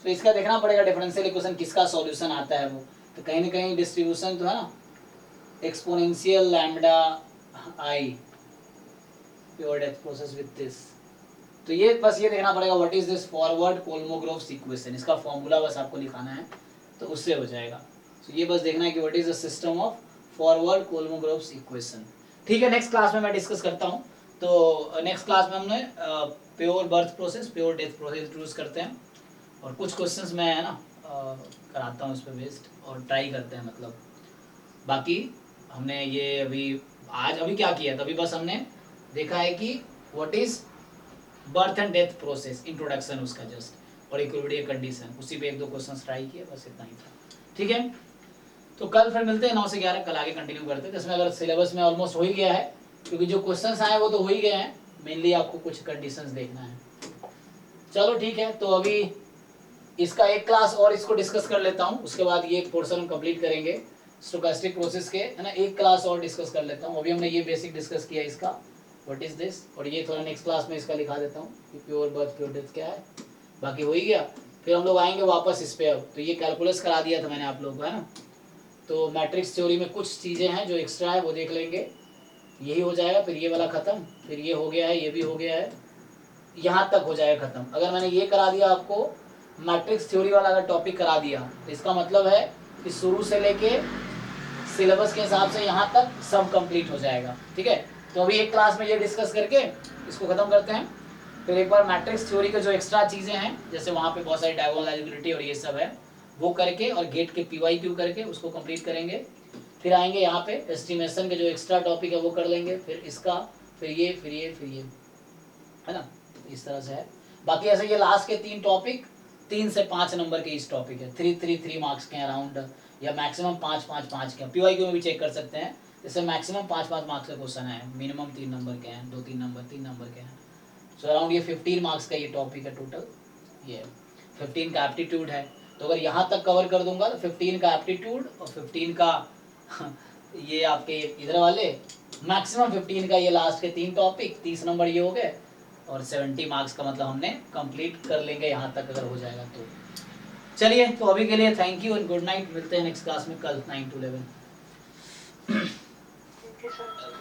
तो इसका देखना पड़ेगा डिफरेंशियल इक्वेशन किसका सॉल्यूशन आता है वो। तो कहीं ना कहीं डिस्ट्रीब्यूशन तो है ना, exponential lambda i pure death process with this. तो ये बस ये देखना पड़ेगा what is this forward Kolmogorov's equation, इसका फॉर्मूला बस आपको लिखाना है तो उससे हो जाएगा। तो ये बस देखना है कि what is the system of forward Kolmogorov's equation. ठीक है, नेक्स्ट क्लास में मैं डिस्कस करता हूँ। तो नेक्स्ट क्लास में हमने pure birth process pure death process introduce करते हैं, और कुछ क्वेश्चंस मैं है ना कराता हूँ इस पर बेस्ड, और ट्राई करते हैं। मतलब बाकी हमने ये अभी क्या किया था, अभी बस हमने देखा है कि what is birth and death process, introduction उसका जस्ट, और इक्विलिब्रियम कंडीशन, उसी पे 1-2 क्वेश्चंस ट्राई किए, बस इतना ही था। ठीक है, तो कल फिर मिलते हैं 9 से 11, कल आगे कंटिन्यू करते हैं। जिसमें अगर सिलेबस में ऑलमोस्ट हो ही गया है, क्योंकि जो क्वेश्चंस आए वो तो हो ही गए हैं, मेनली आपको कुछ कंडीशंस देखना है। चलो ठीक है, तो अभी इसका एक क्लास और इसको डिस्कस कर लेता हूँ, उसके बाद ये पोर्शन हम कंप्लीट करेंगे स्टोकास्टिक प्रोसेस के, है ना। एक क्लास और डिस्कस कर लेता हूँ। अभी हमने ये बेसिक डिस्कस किया इसका व्हाट इज दिस, और ये थोड़ा नेक्स्ट क्लास में इसका लिखा देता हूँ कि प्योर बर्थ प्योर डेथ क्या है। बाकी हो ही गया, फिर हम लोग आएंगे वापस इस पे। अब तो ये कैलकुलस करा दिया था मैंने आप लोगों को, है ना। तो मैट्रिक्स थ्योरी में कुछ चीज़ें हैं जो एक्स्ट्रा है वो देख लेंगे, यही हो जाएगा। फिर ये वाला ख़त्म, फिर ये हो गया है, ये भी हो गया है, यहाँ तक हो जाएगा ख़त्म। अगर मैंने ये करा दिया आपको मैट्रिक्स थ्योरी वाला अगर टॉपिक करा दिया, तो इसका मतलब है कि शुरू से लेके सिलेबस के हिसाब से यहाँ तक सब कंप्लीट हो जाएगा। ठीक है, तो अभी एक क्लास में ये डिस्कस करके इसको ख़त्म करते हैं। फिर एक बार मैट्रिक्स थ्योरी के जो एक्स्ट्रा चीज़ें हैं, जैसे वहाँ पे बहुत सारी डायगोनलाइजेबिलिटी और ये सब है, वो करके और गेट के PYQ करके उसको कंप्लीट करेंगे। फिर आएंगे यहाँ पे एस्टिमेशन के जो एक्स्ट्रा टॉपिक है वो कर लेंगे, फिर इसका, फिर ये, फिर ये, फिर ये, है ना। इस तरह से है। बाकी ऐसे ये लास्ट के 3 टॉपिक 3 से 5 नंबर के इस टॉपिक है, 3 मार्क्स के अराउंड, या मैक्सिमम 5 के। PYQ में भी चेक कर सकते हैं, इससे मैक्सिमम 5 मार्क्स का क्वेश्चन है, मिनिमम 3 नंबर के हैं, 2-3 नंबर 3 नंबर के हैं। सो अराउंड ये 15 मार्क्स का ये टॉपिक है टोटल। ये 15 का एप्टीट्यूड है, तो अगर यहाँ तक कवर कर दूंगा तो 15 का एप्टीट्यूड और 15 का ये आपके इधर वाले मैक्सिमम 15 का ये लास्ट के 3 टॉपिक, 30 नंबर ये हो गए, और 70 मार्क्स का मतलब हमने कंप्लीट कर लेंगे यहाँ तक अगर हो जाएगा तो। चलिए, तो अभी के लिए thank you and good night. मिलते हैं नेक्स्ट क्लास में कल 9 to 11। Thank you sir.